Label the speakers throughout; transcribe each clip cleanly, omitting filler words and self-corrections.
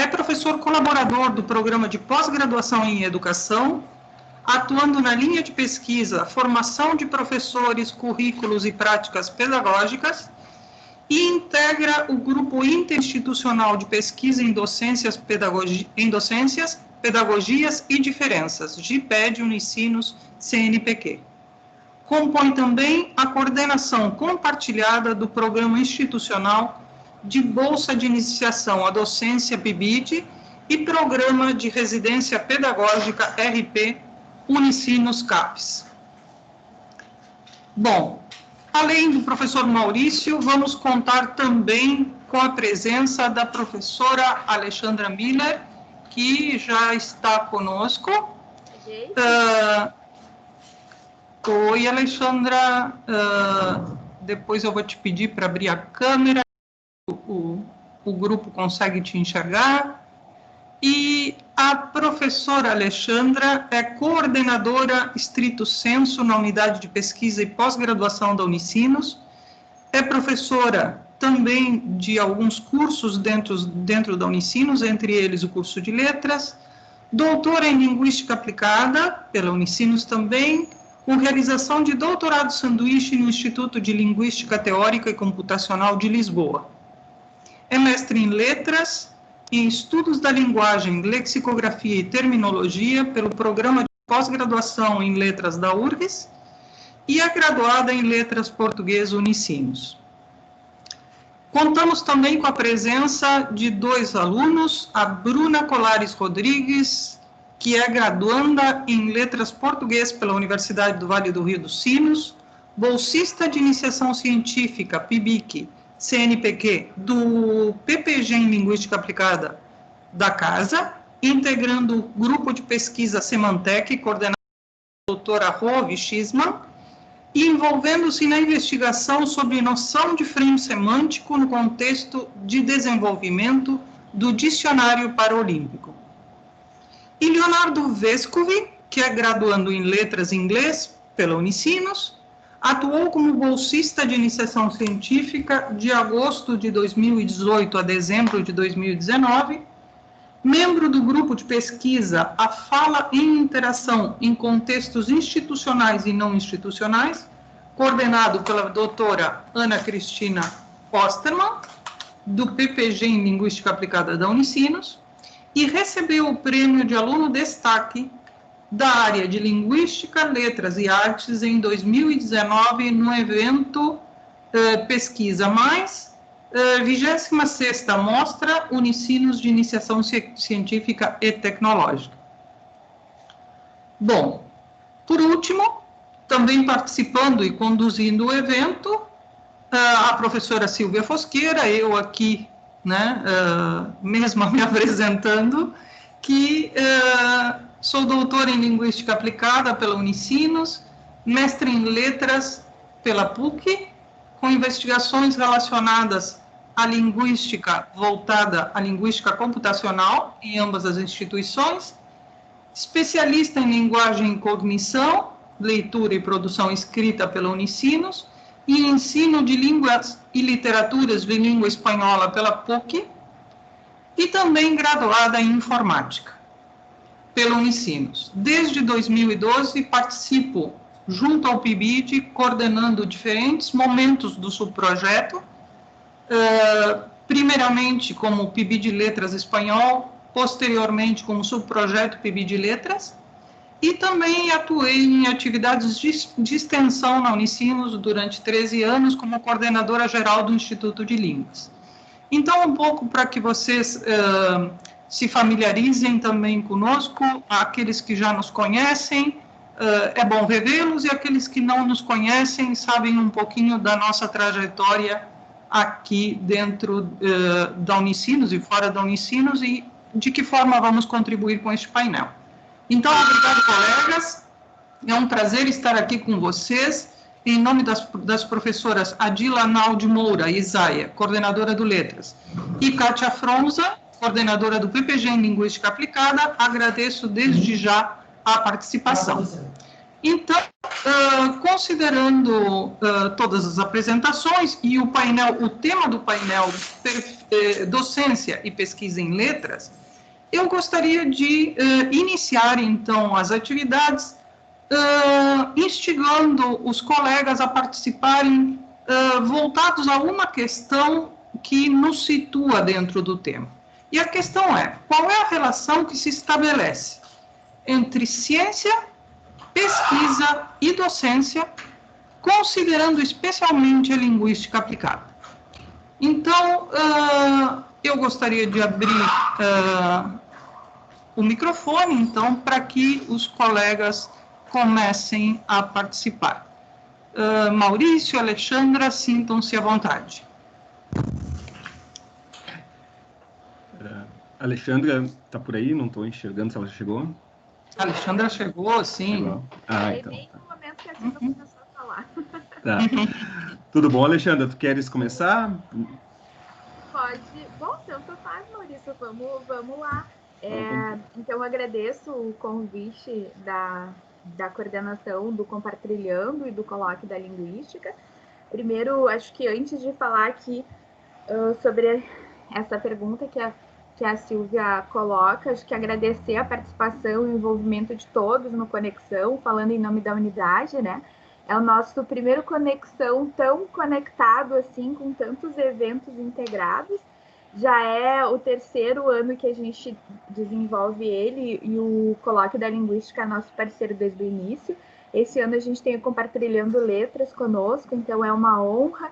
Speaker 1: professor colaborador do Programa de Pós-Graduação em Educação, atuando na linha de pesquisa Formação de Professores, Currículos e Práticas Pedagógicas, e integra o Grupo Interinstitucional de Pesquisa em Docências, Pedagogias e Diferenças, GIPED Unicinos CNPq. Compõe também a coordenação compartilhada do Programa Institucional de Bolsa de Iniciação à Docência PIBID e Programa de Residência Pedagógica RP Unicinos CAPES. Bom, além do professor Maurício, vamos contar também com a presença da professora Alexandra Miller, que já está conosco. Oi, Alexandra. Depois eu vou te pedir para abrir a câmera, o grupo consegue te enxergar. E a professora Alexandra é coordenadora estrito sensu na Unidade de Pesquisa e Pós-Graduação da Unicinos, é professora também de alguns cursos dentro da Unicinos, entre eles o curso de Letras, doutora em Linguística Aplicada, pela Unicinos também, com realização de doutorado sanduíche no Instituto de Linguística Teórica e Computacional de Lisboa. É mestre em Letras, em Estudos da Linguagem, Lexicografia e Terminologia pelo Programa de Pós-Graduação em Letras da URGS e é graduada em Letras Português Unicinos. Contamos também com a presença de 2 alunos, a Bruna Colares Rodrigues, que é graduanda em Letras Português pela Universidade do Vale do Rio dos Sinos, bolsista de Iniciação Científica, PIBIC, CNPq, do PPG em Linguística Aplicada da Casa, integrando o grupo de pesquisa Semantec, coordenado pela doutora Rove Schisman, e envolvendo-se na investigação sobre noção de frame semântico no contexto de desenvolvimento do Dicionário Paralímpico. E Leonardo Vescovi, que é graduando em Letras em Inglês pela Unicinos, atuou como bolsista de iniciação científica de agosto de 2018 a dezembro de 2019, membro do grupo de pesquisa A Fala em Interação em Contextos Institucionais e Não Institucionais, coordenado pela doutora Ana Cristina Osterman, do PPG em Linguística Aplicada da Unicinos, e recebeu o prêmio de aluno destaque da área de Linguística, Letras e Artes em 2019 no evento Pesquisa Mais, 26ª Mostra Unicinos de Iniciação Científica e Tecnológica. Bom, por último, também participando e conduzindo o evento, a professora Silvia Fosqueira, eu aqui, né, mesma me apresentando, que sou doutora em Linguística Aplicada pela Unicinos, mestre em Letras pela PUC, com investigações relacionadas à linguística voltada à linguística computacional em ambas as instituições, especialista em Linguagem e Cognição, Leitura e Produção Escrita pela Unicinos, e Ensino de Línguas e Literaturas de Língua Espanhola pela PUC, e também graduada em Informática pela Unicinos. Desde 2012, participo, junto ao PIBID, coordenando diferentes momentos do subprojeto, primeiramente como PIBID Letras Espanhol, posteriormente como subprojeto PIBID Letras, e também atuei em atividades de extensão na Unicinos durante 13 anos como coordenadora geral do Instituto de Línguas. Então, um pouco para que vocês se familiarizem também conosco, aqueles que já nos conhecem, é bom revê-los, e aqueles que não nos conhecem sabem um pouquinho da nossa trajetória aqui dentro da Unicinos e fora da Unicinos, e de que forma vamos contribuir com este painel. Então, obrigado, colegas, é um prazer estar aqui com vocês, em nome das professoras Adila Naldi Moura Isaia, coordenadora do Letras, e Kátia Fronza, coordenadora do PPG em Linguística Aplicada, agradeço desde já a participação. Então, considerando todas as apresentações e o tema do painel docência e pesquisa em letras, eu gostaria de iniciar, então, as atividades instigando os colegas a participarem voltados a uma questão que nos situa dentro do tema. E a questão é, qual é a relação que se estabelece entre ciência, pesquisa e docência, considerando especialmente a linguística aplicada? Então, eu gostaria de abrir o microfone, então, para que os colegas comecem a participar. Maurício, Alexandra, sintam-se à vontade.
Speaker 2: Alexandra está por aí? Não estou enxergando se ela chegou.
Speaker 1: A Alexandra chegou, sim.
Speaker 2: Chegou. Ah, então.
Speaker 3: Bem no momento que a Silvia começou a falar.
Speaker 2: Tá. Tudo bom, Alexandra? Tu queres começar?
Speaker 3: Pode. Bom, tanto faz, Maurício. Vamos lá. Então, eu agradeço o convite da coordenação do Compartilhando e do Colóquio da Linguística. Primeiro, acho que antes de falar aqui sobre essa pergunta que a Silvia coloca, acho que agradecer a participação e o envolvimento de todos no Conexão, falando em nome da unidade, né? É o nosso primeiro Conexão tão conectado assim, com tantos eventos integrados. Já é o terceiro ano que a gente desenvolve ele e o Colóquio da Linguística é nosso parceiro desde o início. Esse ano a gente tem o Compartilhando Letras conosco, então é uma honra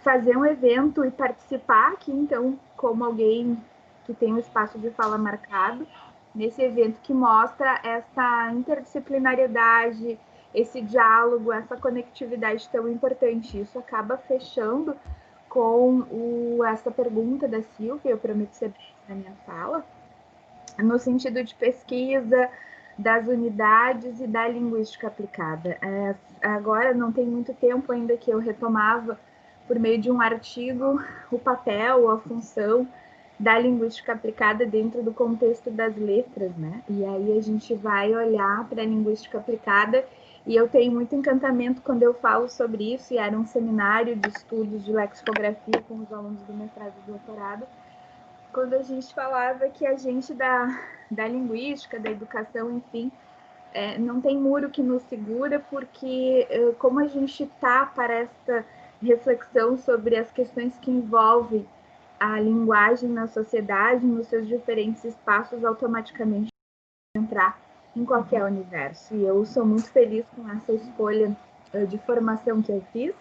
Speaker 3: fazer um evento e participar aqui, então, como alguém que tem um espaço de fala marcado, nesse evento que mostra essa interdisciplinariedade, esse diálogo, essa conectividade tão importante. Isso acaba fechando com essa pergunta da Silvia, eu prometo ser breve na minha fala, no sentido de pesquisa, das unidades e da linguística aplicada. Agora, não tem muito tempo ainda que eu retomava, por meio de um artigo, o papel, a função da linguística aplicada dentro do contexto das letras, né? E aí a gente vai olhar para a linguística aplicada e eu tenho muito encantamento quando eu falo sobre isso, e era um seminário de estudos de lexicografia com os alunos do mestrado e doutorado, quando a gente falava que a gente da linguística, da educação, enfim, não tem muro que nos segura, porque como a gente está para esta reflexão sobre as questões que envolvem a linguagem na sociedade, nos seus diferentes espaços, automaticamente entrar em qualquer universo. E eu sou muito feliz com essa escolha de formação que eu fiz.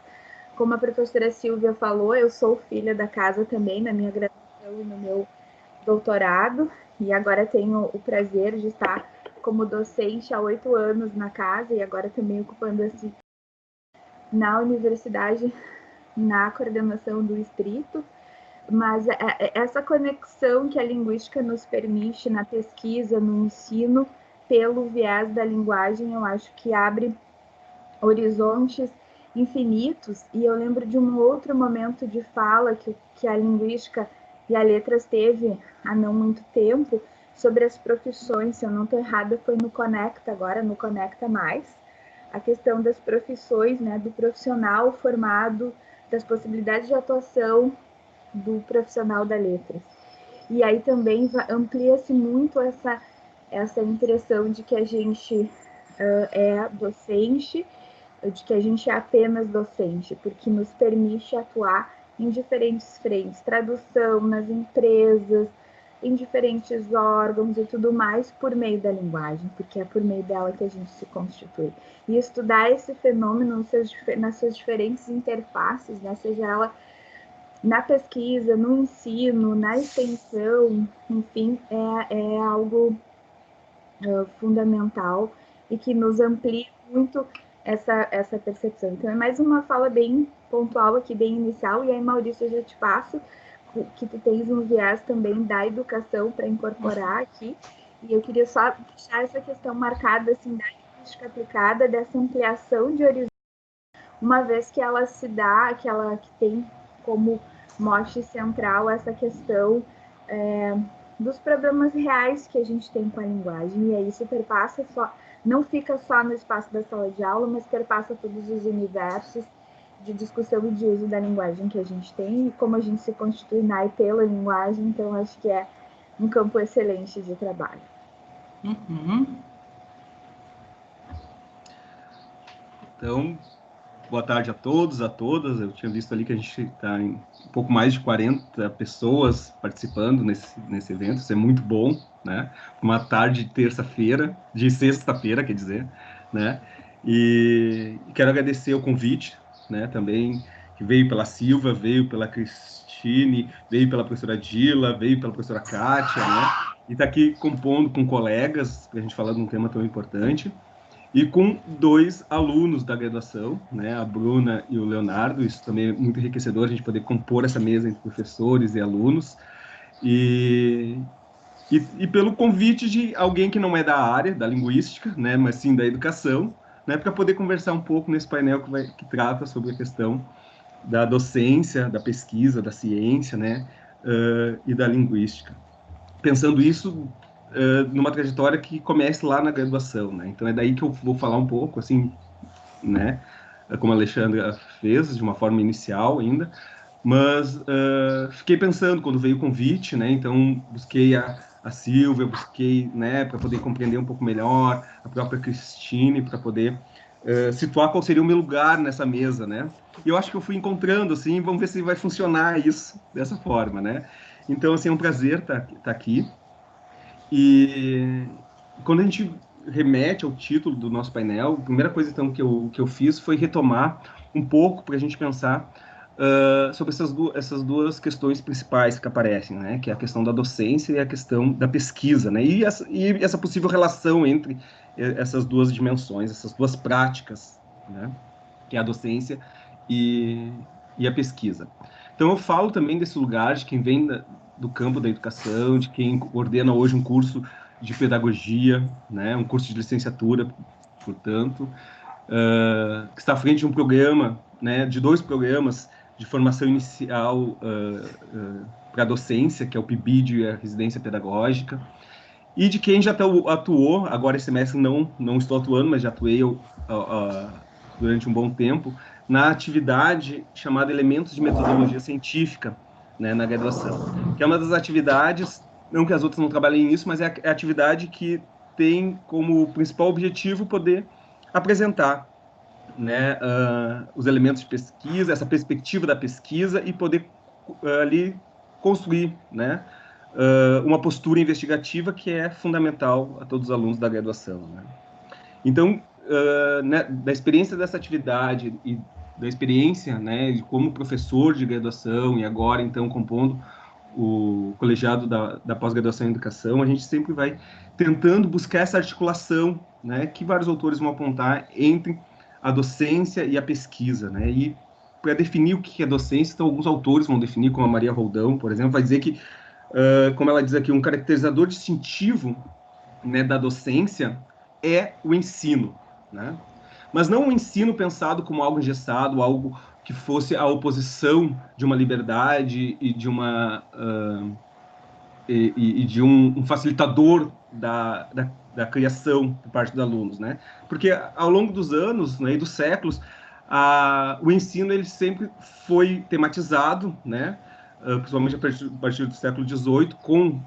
Speaker 3: Como a professora Silvia falou, eu sou filha da casa também, na minha graduação e no meu doutorado, e agora tenho o prazer de estar como docente há 8 anos na casa e agora também ocupando assim na universidade, na coordenação do Estrito. Mas essa conexão que a linguística nos permite na pesquisa, no ensino, pelo viés da linguagem, eu acho que abre horizontes infinitos. E eu lembro de um outro momento de fala que a linguística e a letras teve há não muito tempo, sobre as profissões. Se eu não estou errada, foi no Conecta agora, no Conecta Mais, a questão das profissões, né, do profissional formado, das possibilidades de atuação do profissional da letras. E aí também amplia-se muito essa impressão de que a gente é docente, de que a gente é apenas docente, porque nos permite atuar em diferentes frentes, tradução nas empresas, em diferentes órgãos e tudo mais por meio da linguagem, porque é por meio dela que a gente se constitui. E estudar esse fenômeno nas suas diferentes interfaces, né, seja ela na pesquisa, no ensino, na extensão, enfim, é algo fundamental e que nos amplia muito essa percepção. Então, é mais uma fala bem pontual aqui, bem inicial, e aí, Maurício, eu já te passo que tu tens um viés também da educação para incorporar aqui, e eu queria só deixar essa questão marcada, assim, da linguística aplicada, dessa ampliação de horizonte, uma vez que ela se dá, que tem como mote central essa questão dos problemas reais que a gente tem com a linguagem, e aí isso perpassa não fica só no espaço da sala de aula, mas perpassa todos os universos de discussão e de uso da linguagem que a gente tem, e como a gente se constitui na e pela linguagem. Então acho que é um campo excelente de trabalho.
Speaker 2: Então, boa tarde a todos, a todas. Eu tinha visto ali que a gente está em um pouco mais de 40 pessoas participando nesse evento. Isso é muito bom, né? Uma tarde de terça-feira, de sexta-feira, quer dizer, né? E quero agradecer o convite, né? Também, que veio pela Silva, veio pela Cristine, veio pela professora Dila, veio pela professora Kátia, né? E está aqui compondo com colegas, para a gente falar de um tema tão importante. E com 2 alunos da graduação, né, a Bruna e o Leonardo. Isso também é muito enriquecedor, a gente poder compor essa mesa entre professores e alunos. E pelo convite de alguém que não é da área, da linguística, né, mas sim da educação, né, para poder conversar um pouco nesse painel que trata sobre a questão da docência, da pesquisa, da ciência, né, e da linguística. Pensando isso numa trajetória que comece lá na graduação, né? Então é daí que eu vou falar um pouco, assim, né? Como a Alexandra fez, de uma forma inicial ainda, mas fiquei pensando quando veio o convite, né? Então busquei a Silvia, busquei, né, para poder compreender um pouco melhor, a própria Cristine, para poder situar qual seria o meu lugar nessa mesa, né? E eu acho que eu fui encontrando, assim, vamos ver se vai funcionar isso dessa forma, né? Então, assim, é um prazer estar aqui. E quando a gente remete ao título do nosso painel, a primeira coisa então que eu fiz foi retomar um pouco para a gente pensar sobre essas duas questões principais que aparecem, né? Que é a questão da docência e a questão da pesquisa, né? E essa possível relação entre essas duas dimensões, essas duas práticas, né? Que é a docência e a pesquisa. Então eu falo também desse lugar de quem vem do campo da educação, de quem coordena hoje um curso de pedagogia, né, um curso de licenciatura, portanto, que está à frente de um programa, né, de 2 programas de formação inicial para a docência, que é o PIBID e a residência pedagógica, e de quem já atuou, agora esse semestre não estou atuando, mas já atuei durante um bom tempo, na atividade chamada Elementos de Metodologia Científica, né, na graduação, que é uma das atividades, não que as outras não trabalhem nisso, mas é a atividade que tem como principal objetivo poder apresentar, né, os elementos de pesquisa, essa perspectiva da pesquisa e poder ali construir, né, uma postura investigativa que é fundamental a todos os alunos da graduação, né? Então, né, da experiência dessa atividade e da experiência, né, de como professor de graduação e agora, então, compondo o colegiado da pós-graduação em educação, a gente sempre vai tentando buscar essa articulação, né, que vários autores vão apontar entre a docência e a pesquisa, né, e para definir o que é docência, então alguns autores vão definir, como a Maria Roldão, por exemplo, vai dizer que, como ela diz aqui, um caracterizador distintivo, né, da docência é o ensino, né? Mas não um ensino pensado como algo engessado, algo que fosse a oposição de uma liberdade e de de um facilitador da criação por parte dos alunos, né? Porque ao longo dos anos, né, e dos séculos, o ensino ele sempre foi tematizado, né? Principalmente a partir do século XVIII, com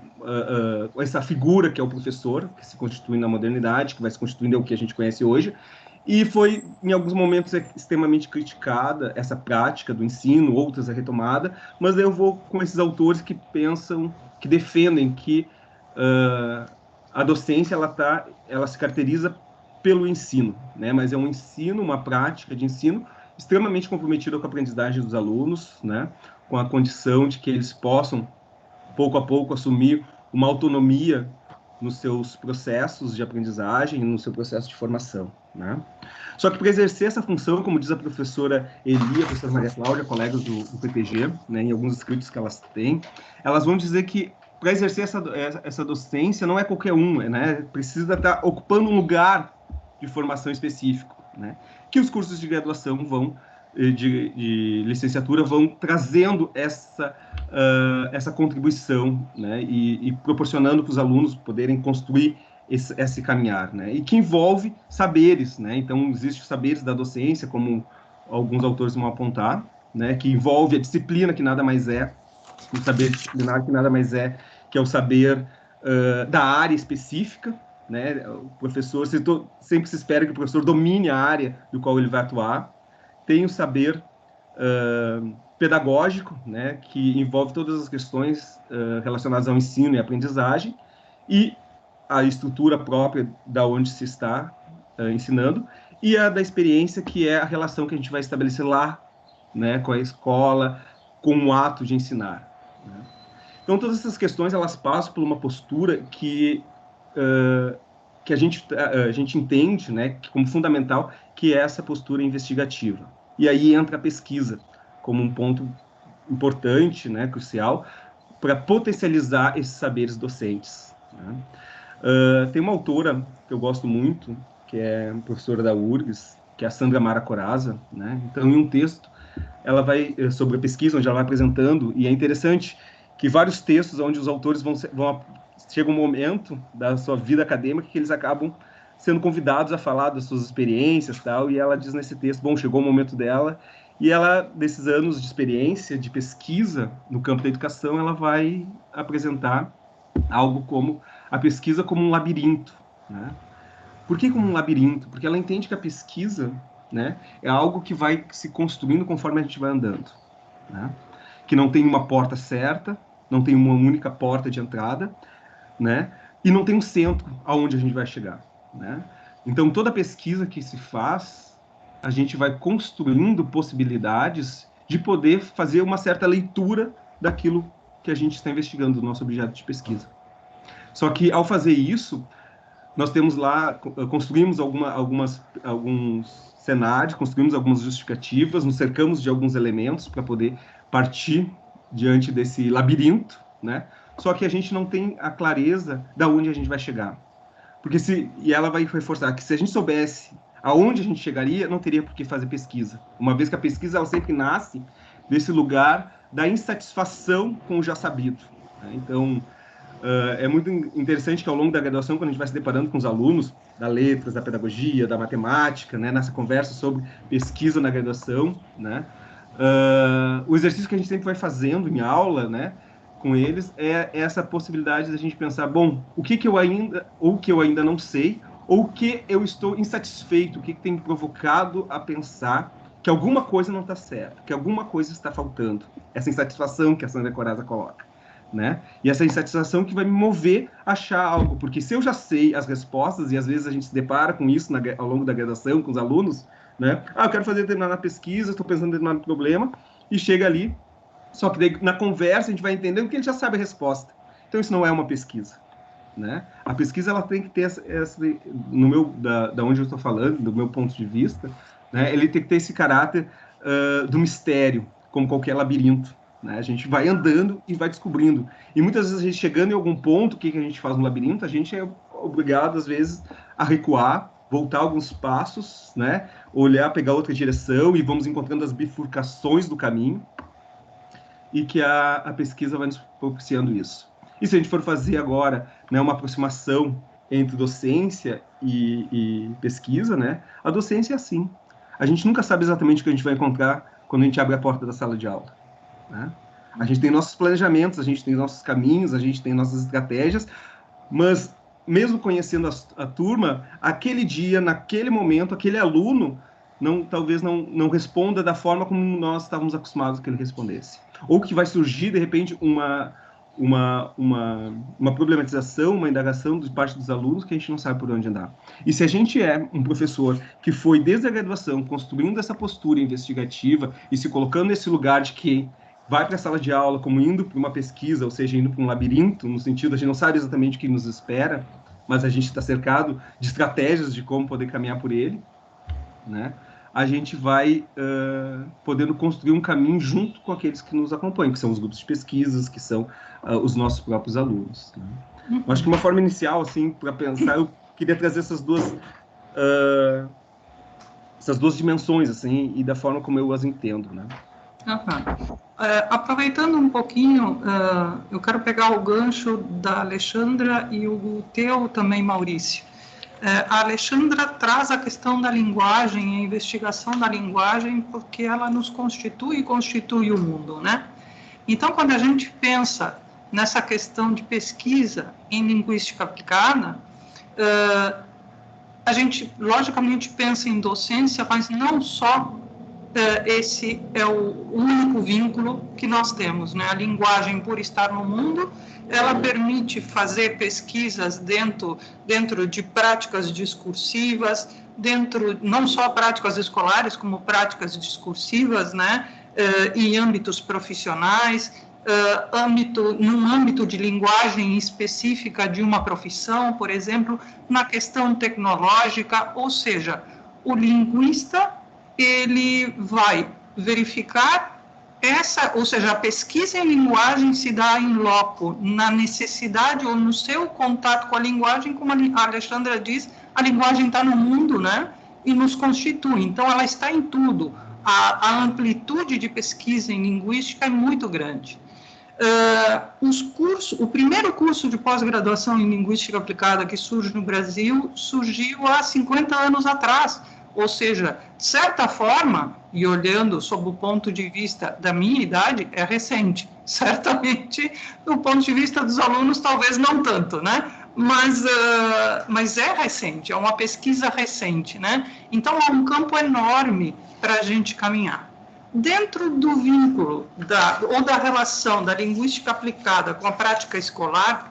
Speaker 2: essa figura que é o professor, que se constitui na modernidade, que vai se constituindo o que a gente conhece hoje, e foi, em alguns momentos, extremamente criticada essa prática do ensino, outras é retomada, mas eu vou com esses autores que pensam, que defendem que a docência ela se caracteriza pelo ensino, né? Mas é um ensino, uma prática de ensino extremamente comprometida com a aprendizagem dos alunos, né? Com a condição de que eles possam, pouco a pouco, assumir uma autonomia nos seus processos de aprendizagem, no seu processo de formação, né? Só que para exercer essa função, como diz a professora Eli, a professora Maria Cláudia, colegas do PPG, né, em alguns escritos que elas têm, elas vão dizer que para exercer essa docência não é qualquer um, né? Precisa estar ocupando um lugar de formação específico, né? Que os cursos de graduação vão de licenciatura vão trazendo essa contribuição, né, e proporcionando para os alunos poderem construir esse caminhar, né, e que envolve saberes, né, então existem os saberes da docência, como alguns autores vão apontar, né, que envolve a disciplina, que nada mais é, o saber disciplinar, que nada mais é que é o saber da área específica, né, o professor, sempre se espera que o professor domine a área do qual ele vai atuar. Tem o saber pedagógico, né, que envolve todas as questões relacionadas ao ensino e aprendizagem, e a estrutura própria da onde se está ensinando, e a da experiência, que é a relação que a gente vai estabelecer lá, né, com a escola, com o ato de ensinar, né? Então, todas essas questões, elas passam por uma postura que a gente entende, né, como fundamental, que é essa postura investigativa. E aí entra a pesquisa como um ponto importante, né, crucial, para potencializar esses saberes docentes, né? Tem uma autora que eu gosto muito, que é professora da URGS, que é a Sandra Mara Corazza, né? Então, em um texto, ela vai, sobre a pesquisa, onde ela vai apresentando, e é interessante que vários textos onde os autores chega um momento da sua vida acadêmica que eles acabam sendo convidados a falar das suas experiências, tal, e ela diz nesse texto, bom, chegou o momento dela, e ela, desses anos de experiência, de pesquisa no campo da educação, ela vai apresentar algo como a pesquisa como um labirinto, né? Por que como um labirinto? Porque ela entende que a pesquisa, né, é algo que vai se construindo conforme a gente vai andando, né? Que não tem uma porta certa, não tem uma única porta de entrada, né? E não tem um centro aonde a gente vai chegar, né? Então, toda pesquisa que se faz, a gente vai construindo possibilidades de poder fazer uma certa leitura daquilo que a gente está investigando, do nosso objeto de pesquisa. Só que, ao fazer isso, nós temos lá, construímos alguns cenários, construímos algumas justificativas, nos cercamos de alguns elementos para poder partir diante desse labirinto, né? Só que a gente não tem a clareza da onde a gente vai chegar. E ela vai reforçar que se a gente soubesse aonde a gente chegaria, não teria por que fazer pesquisa. Uma vez que a pesquisa, ela sempre nasce desse lugar da insatisfação com o já sabido, né? Então, é muito interessante que ao longo da graduação, quando a gente vai se deparando com os alunos da letras, da pedagogia, da matemática, né, nessa conversa sobre pesquisa na graduação, né, o exercício que a gente sempre vai fazendo em aula, né, com eles, é essa possibilidade da gente pensar, bom, o que eu ainda não sei, ou o que eu estou insatisfeito, o que tem me provocado a pensar que alguma coisa não está certa, que alguma coisa está faltando. Essa insatisfação que a Sandra Corazza coloca, né? E essa insatisfação que vai me mover a achar algo, porque se eu já sei as respostas, e às vezes a gente se depara com isso ao longo da graduação, com os alunos, né? Eu quero fazer determinada pesquisa, estou pensando em determinado problema, e chega ali, só que daí, na conversa a gente vai entendendo que ele já sabe a resposta. Então isso não é uma pesquisa, né? A pesquisa, ela tem que ter da onde eu estou falando, do meu ponto de vista, né? Ele tem que ter esse caráter do mistério, como qualquer labirinto, né? A gente vai andando e vai descobrindo. E muitas vezes a gente chegando em algum ponto, o que a gente faz no labirinto? A gente é obrigado, às vezes, a recuar, voltar alguns passos, né? Olhar, pegar outra direção, e vamos encontrando as bifurcações do caminho, e que a pesquisa vai nos propiciando isso. E se a gente for fazer agora, né, uma aproximação entre docência e pesquisa, né? A docência é assim. A gente nunca sabe exatamente o que a gente vai encontrar quando a gente abre a porta da sala de aula, né? A gente tem nossos planejamentos, a gente tem nossos caminhos, a gente tem nossas estratégias, mas mesmo conhecendo a turma, aquele dia, naquele momento, aquele aluno talvez não responda da forma como nós estávamos acostumados que ele respondesse. Ou que vai surgir, de repente, uma problematização, uma indagação de parte dos alunos que a gente não sabe por onde andar. E se a gente é um professor que foi, desde a graduação, construindo essa postura investigativa e se colocando nesse lugar de que vai para a sala de aula como indo para uma pesquisa, ou seja, indo para um labirinto, no sentido a gente não sabe exatamente o que nos espera, mas a gente está cercado de estratégias de como poder caminhar por ele, né? A gente vai podendo construir um caminho junto com aqueles que nos acompanham, que são os grupos de pesquisas, que são os nossos próprios alunos, né? Acho que uma forma inicial, assim, para pensar, eu queria trazer essas duas essas duas dimensões, assim, e da forma como eu as entendo, né?
Speaker 1: Uhum. Aproveitando um pouquinho, eu quero pegar o gancho da Alexandra e o teu também, Maurício. A Alexandra traz a questão da linguagem, a investigação da linguagem, porque ela nos constitui e constitui o mundo, né? Então, quando a gente pensa nessa questão de pesquisa em linguística aplicada, a gente, logicamente, pensa em docência, mas não só esse é o único vínculo que nós temos, né? A linguagem, por estar no mundo, ela permite fazer pesquisas dentro de práticas discursivas, não só práticas escolares, como práticas discursivas, né? Em âmbitos profissionais, num âmbito de linguagem específica de uma profissão, por exemplo, na questão tecnológica, ou seja, o linguista ele vai verificar ou seja, a pesquisa em linguagem se dá em loco, na necessidade ou no seu contato com a linguagem, como a Alexandra diz, a linguagem está no mundo, né? E nos constitui, então ela está em tudo. A amplitude de pesquisa em linguística é muito grande. O primeiro curso de pós-graduação em linguística aplicada que surge no Brasil surgiu há 50 anos atrás, ou seja, de certa forma, e olhando sob o ponto de vista da minha idade, é recente. Certamente, do ponto de vista dos alunos, talvez não tanto, né? Mas é recente, é uma pesquisa recente, né? Então, há um campo enorme para a gente caminhar. Dentro do vínculo ou da relação da linguística aplicada com a prática escolar,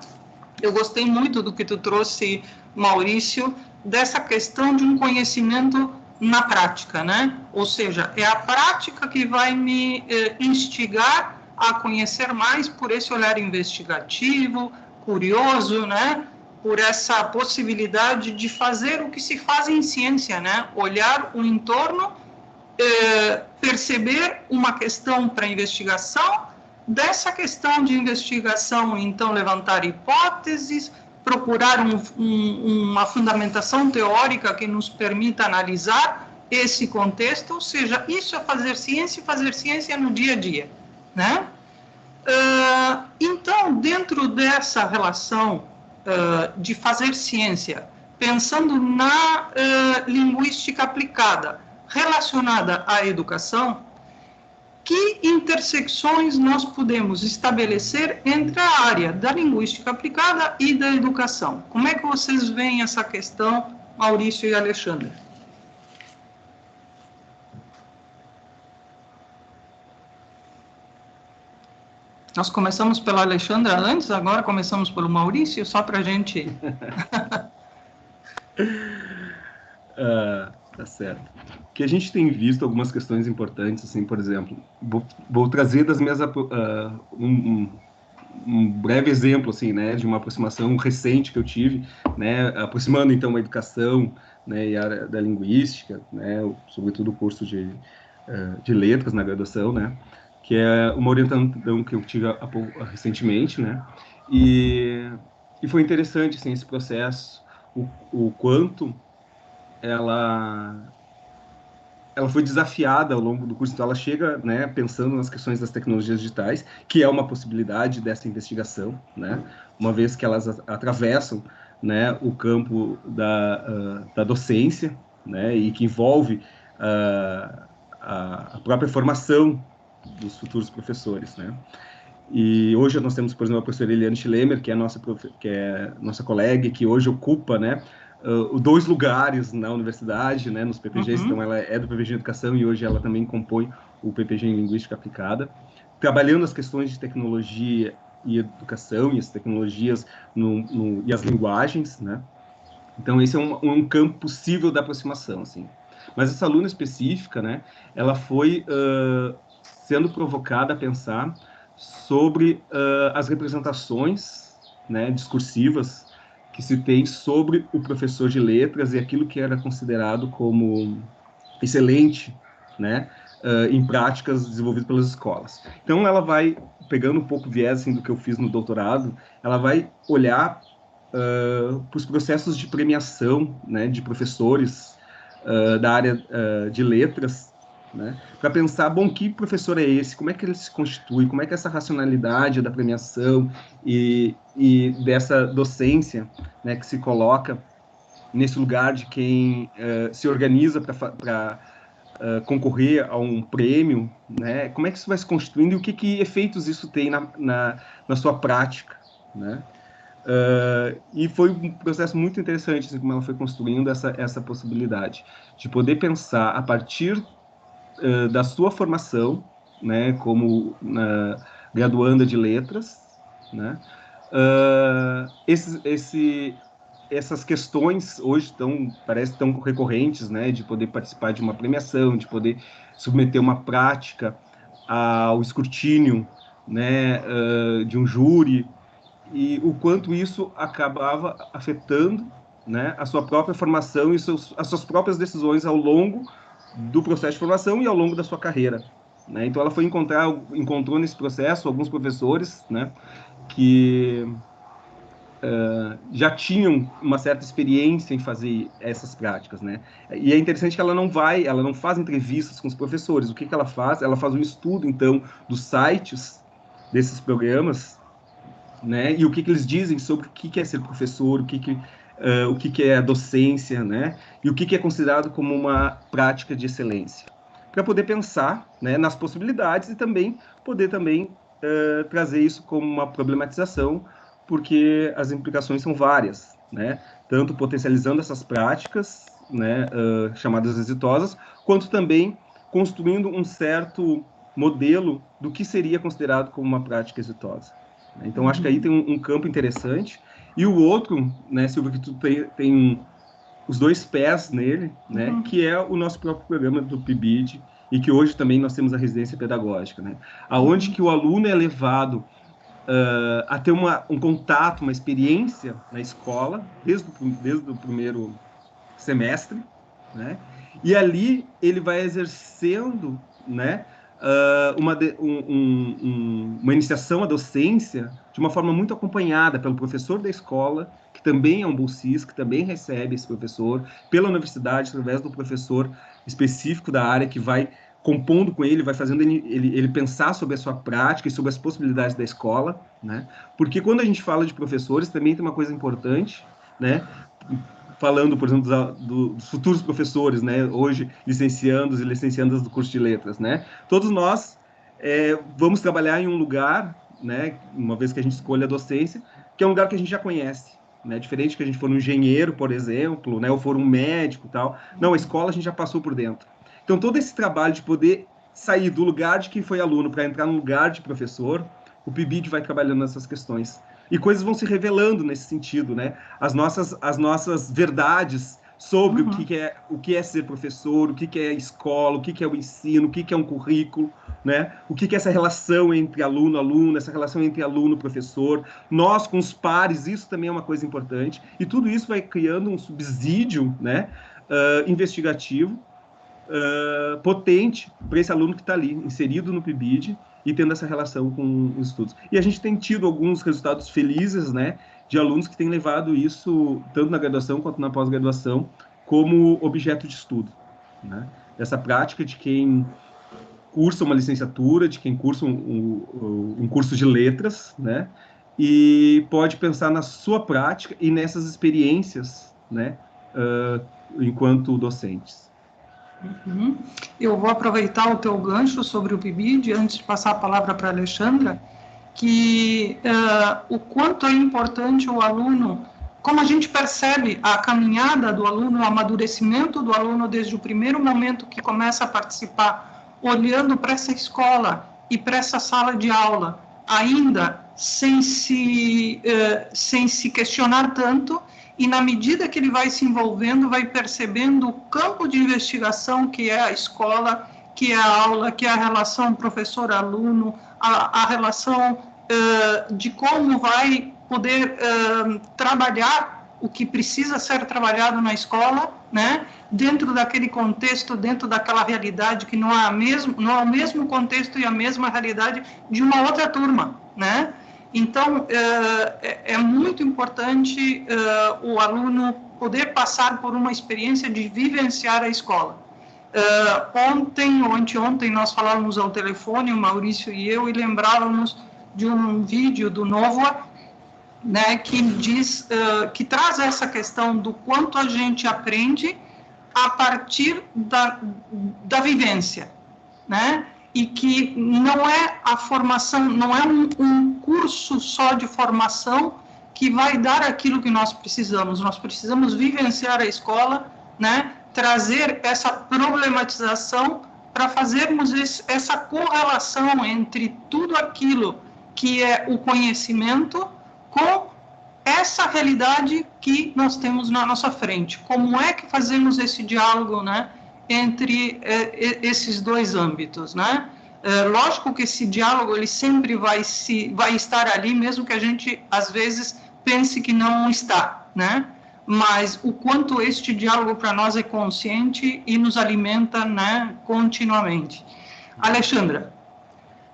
Speaker 1: eu gostei muito do que tu trouxe, Maurício, dessa questão de um conhecimento na prática, né? Ou seja, é a prática que vai me instigar a conhecer mais por esse olhar investigativo, curioso, né? Por essa possibilidade de fazer o que se faz em ciência, né? Olhar o entorno, perceber uma questão para investigação, dessa questão de investigação, então, levantar hipóteses, procurar uma fundamentação teórica que nos permita analisar esse contexto, ou seja, isso é fazer ciência e fazer ciência no dia a dia, né? Então, dentro dessa relação de fazer ciência, pensando na linguística aplicada, relacionada à educação, que intersecções nós podemos estabelecer entre a área da linguística aplicada e da educação? Como é que vocês veem essa questão, Maurício e Alexandre? Nós começamos pela Alexandra antes, agora começamos pelo Maurício, só para a gente...
Speaker 2: Tá certo. Que a gente tem visto algumas questões importantes, assim, por exemplo, vou trazer das minhas um breve exemplo, assim, né, de uma aproximação recente que eu tive, né, aproximando então a educação, né, e a área da linguística, né, sobretudo o curso de letras na graduação, né, que é uma orientação que eu tive recentemente, né, e foi interessante, assim, esse processo, o quanto ela foi desafiada ao longo do curso, então ela chega, né, pensando nas questões das tecnologias digitais, que é uma possibilidade dessa investigação, né, uma vez que elas atravessam, né, o campo da docência, né, e que envolve a própria formação dos futuros professores, né. E hoje nós temos, por exemplo, a professora Eliane Schlemmer, que é nossa colega, que hoje ocupa, né, 2 lugares na universidade, né, nos PPGs, então ela é do PPG de Educação e hoje ela também compõe o PPG em Linguística Aplicada, trabalhando as questões de tecnologia e educação, e as tecnologias e as linguagens, né. Então esse é um campo possível da aproximação, assim. Mas essa aluna específica, né, ela foi sendo provocada a pensar sobre as representações, né, discursivas que se tem sobre o professor de letras e aquilo que era considerado como excelente, né, em práticas desenvolvidas pelas escolas. Então, ela vai, pegando um pouco o viés assim, do que eu fiz no doutorado, ela vai olhar para os processos de premiação, né, de professores da área de letras, né, para pensar, bom, que professor é esse, como é que ele se constitui, como é que essa racionalidade da premiação e dessa docência, né, que se coloca nesse lugar de quem se organiza para concorrer a um prêmio, né, como é que isso vai se constituindo e o que efeitos isso tem na sua prática, né? E foi um processo muito interessante, assim, como ela foi construindo essa possibilidade de poder pensar a partir da sua formação, né, como graduanda de letras, né, essas questões hoje parece tão recorrentes, né, de poder participar de uma premiação, de poder submeter uma prática ao escrutínio, né, de um júri, e o quanto isso acabava afetando, né, a sua própria formação e as suas próprias decisões ao longo do processo de formação e ao longo da sua carreira, né? Então ela encontrou nesse processo alguns professores, né, que já tinham uma certa experiência em fazer essas práticas, né? E é interessante que ela não faz entrevistas com os professores. O que ela faz? Ela faz um estudo, então, dos sites desses programas, né? E o que eles dizem sobre o que é ser professor, o que é a docência, né? E o que é considerado como uma prática de excelência, para poder pensar, né, nas possibilidades e também poder trazer isso como uma problematização, porque as implicações são várias, né? Tanto potencializando essas práticas, né, chamadas exitosas, quanto também construindo um certo modelo do que seria considerado como uma prática exitosa. Então, acho que aí tem um campo interessante. E o outro, né, Silvia, que tu tem os dois pés nele, né, que é o nosso próprio programa do PIBID, e que hoje também nós temos a residência pedagógica, né, aonde que o aluno é levado a ter um contato, uma experiência na escola, desde o primeiro semestre, né, e ali ele vai exercendo, né, uma iniciação à docência de uma forma muito acompanhada pelo professor da escola, que também é um bolsista, que também recebe esse professor, pela universidade, através do professor específico da área, que vai compondo com ele, vai fazendo ele pensar sobre a sua prática e sobre as possibilidades da escola, né? Porque quando a gente fala de professores, também tem uma coisa importante, né? Falando, por exemplo, dos futuros professores, né? Hoje, licenciandos e licenciandas do curso de letras, né? Todos nós vamos trabalhar em um lugar, né? Uma vez que a gente escolhe a docência, que é um lugar que a gente já conhece, né? Diferente que a gente for um engenheiro, por exemplo, né? Ou for um médico, tal. Não, a escola a gente já passou por dentro. Então, todo esse trabalho de poder sair do lugar de quem foi aluno para entrar no lugar de professor, o PIBID vai trabalhando nessas questões. E coisas vão se revelando nesse sentido, né? As nossas verdades sobre o que é ser professor, o que é escola, o que é o ensino, o que é um currículo, né? O que é essa relação entre aluno, essa relação entre aluno-professor, nós com os pares, isso também é uma coisa importante. E tudo isso vai criando um subsídio, né, investigativo, potente para esse aluno que está ali, inserido no PIBID e tendo essa relação com os estudos. E a gente tem tido alguns resultados felizes, né, de alunos que têm levado isso, tanto na graduação quanto na pós-graduação, como objeto de estudo, né? Essa prática de quem cursa uma licenciatura, de quem cursa um curso de letras, né, e pode pensar na sua prática e nessas experiências, né, enquanto docentes.
Speaker 1: Eu vou aproveitar o teu gancho sobre o PIBID, antes de passar a palavra para a Alexandra, que o quanto é importante o aluno, como a gente percebe a caminhada do aluno, o amadurecimento do aluno desde o primeiro momento que começa a participar, olhando para essa escola e para essa sala de aula, ainda sem se questionar tanto, e na medida que ele vai se envolvendo, vai percebendo o campo de investigação que é a escola, que é a aula, que é a relação professor-aluno, a relação de como vai poder trabalhar o que precisa ser trabalhado na escola, né? Dentro daquele contexto, dentro daquela realidade que não é o mesmo contexto e a mesma realidade de uma outra turma, né? Então, é muito importante o aluno poder passar por uma experiência de vivenciar a escola. Ontem ou anteontem nós falávamos ao telefone, o Maurício e eu, e lembrávamos de um vídeo do Nova, né, que diz, que traz essa questão do quanto a gente aprende a partir da vivência, né? E que não é a formação, não é um curso só de formação que vai dar aquilo que nós precisamos vivenciar a escola, né? Trazer essa problematização para fazermos essa correlação entre tudo aquilo que é o conhecimento com essa realidade que nós temos na nossa frente. Como é que fazemos esse diálogo, né, entre esses dois âmbitos, né? Lógico que esse diálogo ele sempre vai estar ali, mesmo que a gente às vezes pense que não está, né? Mas o quanto este diálogo para nós é consciente e nos alimenta, né, continuamente. Alexandra.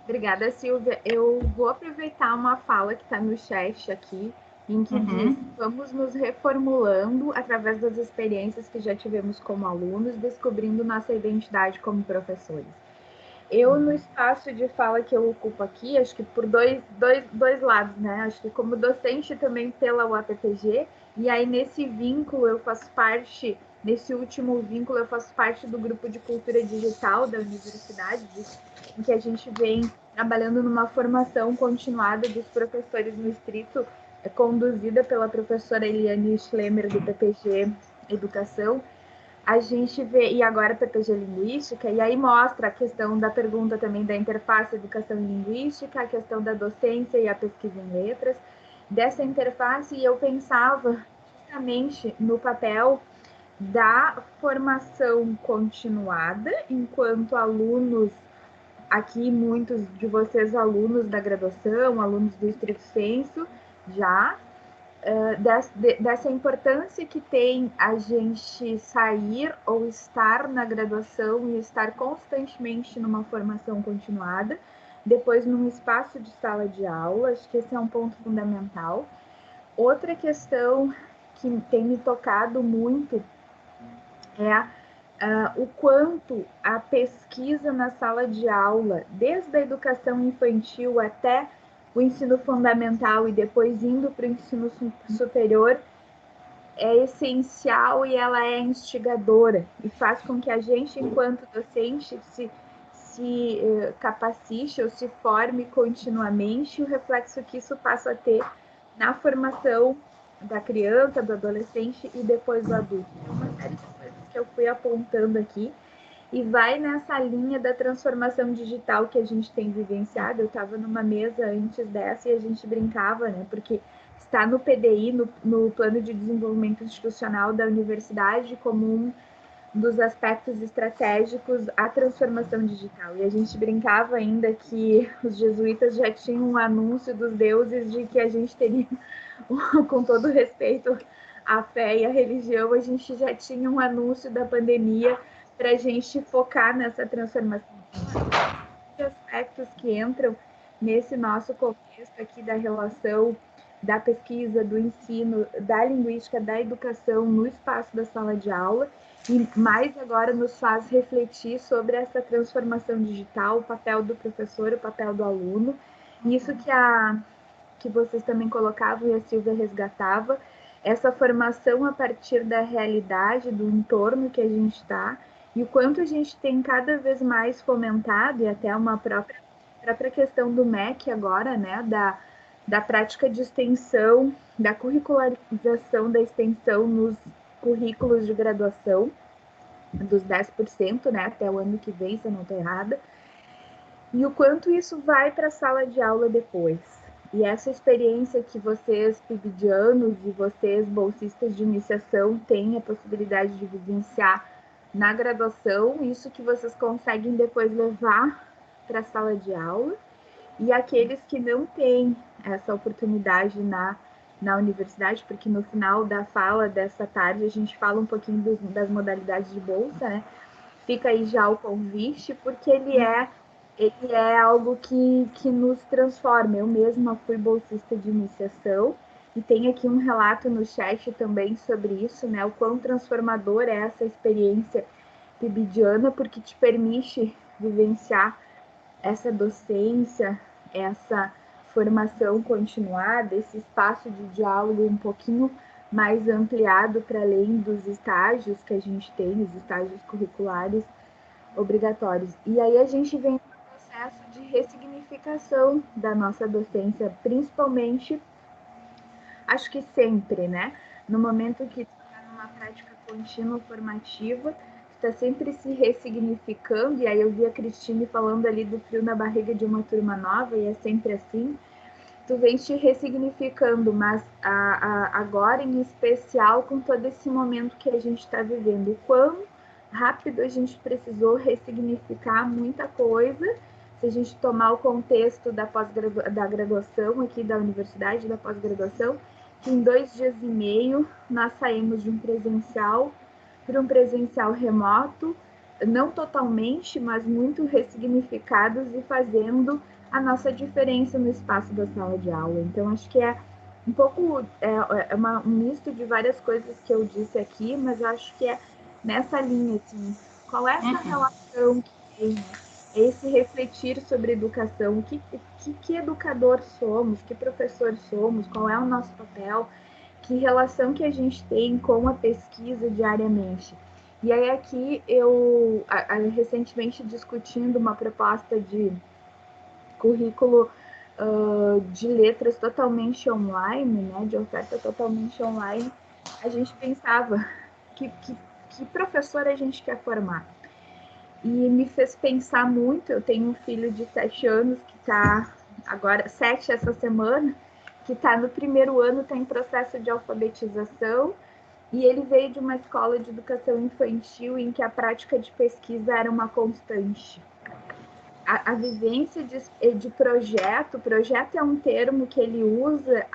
Speaker 3: Obrigada, Silvia. Eu vou aproveitar uma fala que está no chat aqui, em que diz: vamos nos reformulando através das experiências que já tivemos como alunos, descobrindo nossa identidade como professores. Eu, no espaço de fala que eu ocupo aqui, acho que por dois lados, né? Acho que como docente também pela UAPPG, e aí nesse vínculo eu faço parte, nesse último vínculo eu faço parte do grupo de cultura digital da universidade, em que a gente vem trabalhando numa formação continuada dos professores no Distrito, conduzida pela professora Eliane Schlemmer, do PPG Educação. A gente vê, e agora PPG Linguística, e aí mostra a questão da pergunta também da interface educação e linguística, a questão da docência e a pesquisa em letras, dessa interface, e eu pensava justamente no papel da formação continuada, enquanto alunos, aqui muitos de vocês alunos da graduação, alunos do estrito sensu, já, dessa importância que tem a gente sair ou estar na graduação e estar constantemente numa formação continuada, depois num espaço de sala de aula, acho que esse é um ponto fundamental. Outra questão que tem me tocado muito é o quanto a pesquisa na sala de aula, desde a educação infantil até o ensino fundamental e depois indo para o ensino superior, é essencial e ela é instigadora e faz com que a gente, enquanto docente, se capacite ou se forme continuamente, o reflexo que isso passa a ter na formação da criança, do adolescente e depois do adulto. É uma série de coisas que eu fui apontando aqui e vai nessa linha da transformação digital que a gente tem vivenciado. Eu estava numa mesa antes dessa e a gente brincava, né? Porque está no PDI, no Plano de Desenvolvimento Institucional da Universidade, como um dos aspectos estratégicos a transformação digital. E a gente brincava ainda que os jesuítas já tinham um anúncio dos deuses de que a gente teria, com todo respeito à fé e à religião, a gente já tinha um anúncio da pandemia para a gente focar nessa transformação. Os aspectos que entram nesse nosso contexto aqui da relação da pesquisa, do ensino, da linguística, da educação no espaço da sala de aula, e mais agora nos faz refletir sobre essa transformação digital, o papel do professor, o papel do aluno, isso que vocês também colocavam e a Silvia resgatava, essa formação a partir da realidade, do entorno que a gente está, e o quanto a gente tem cada vez mais fomentado, e até uma própria questão do MEC agora, né, da prática de extensão, da curricularização da extensão nos currículos de graduação, dos 10%, né, até o ano que vem, se eu não estou errada, e o quanto isso vai para a sala de aula depois. E essa experiência que vocês, PIBidianos, e vocês, bolsistas de iniciação, têm a possibilidade de vivenciar na graduação, isso que vocês conseguem depois levar para a sala de aula, e aqueles que não têm essa oportunidade na universidade, porque no final da fala dessa tarde a gente fala um pouquinho das modalidades de bolsa, né? Fica aí já o convite, porque ele é algo que nos transforma. Eu mesma fui bolsista de iniciação e tem aqui um relato no chat também sobre isso, né? O quão transformador é essa experiência PIBidiana, porque te permite vivenciar essa docência, essa formação continuada, esse espaço de diálogo um pouquinho mais ampliado para além dos estágios que a gente tem, os estágios curriculares obrigatórios. E aí a gente vem no processo de ressignificação da nossa docência, principalmente, acho que sempre, né? No momento que tu está numa prática contínua formativa, está sempre se ressignificando, e aí eu vi a Cristine falando ali do frio na barriga de uma turma nova, e é sempre assim, tu vem te ressignificando, mas agora em especial com todo esse momento que a gente está vivendo, o quão rápido a gente precisou ressignificar muita coisa, se a gente tomar o contexto da graduação aqui da universidade, da pós-graduação, que em 2 dias e meio nós saímos de um presencial para um presencial remoto, não totalmente, mas muito ressignificados e fazendo a nossa diferença no espaço da sala de aula. Então, acho que é um pouco, um misto de várias coisas que eu disse aqui, mas eu acho que é nessa linha, assim, qual é essa relação que tem, né? Esse refletir sobre educação, que educador somos, que professor somos, qual é o nosso papel, que relação que a gente tem com a pesquisa diariamente. E aí aqui eu, recentemente discutindo uma proposta de currículo de letras totalmente online, né, de oferta totalmente online, a gente pensava que professor a gente quer formar. E me fez pensar muito, eu tenho um filho de 7 anos que está agora, 7 essa semana, que está no primeiro ano, está em processo de alfabetização, e ele veio de uma escola de educação infantil em que a prática de pesquisa era uma constante. A vivência de projeto é um termo que ele usa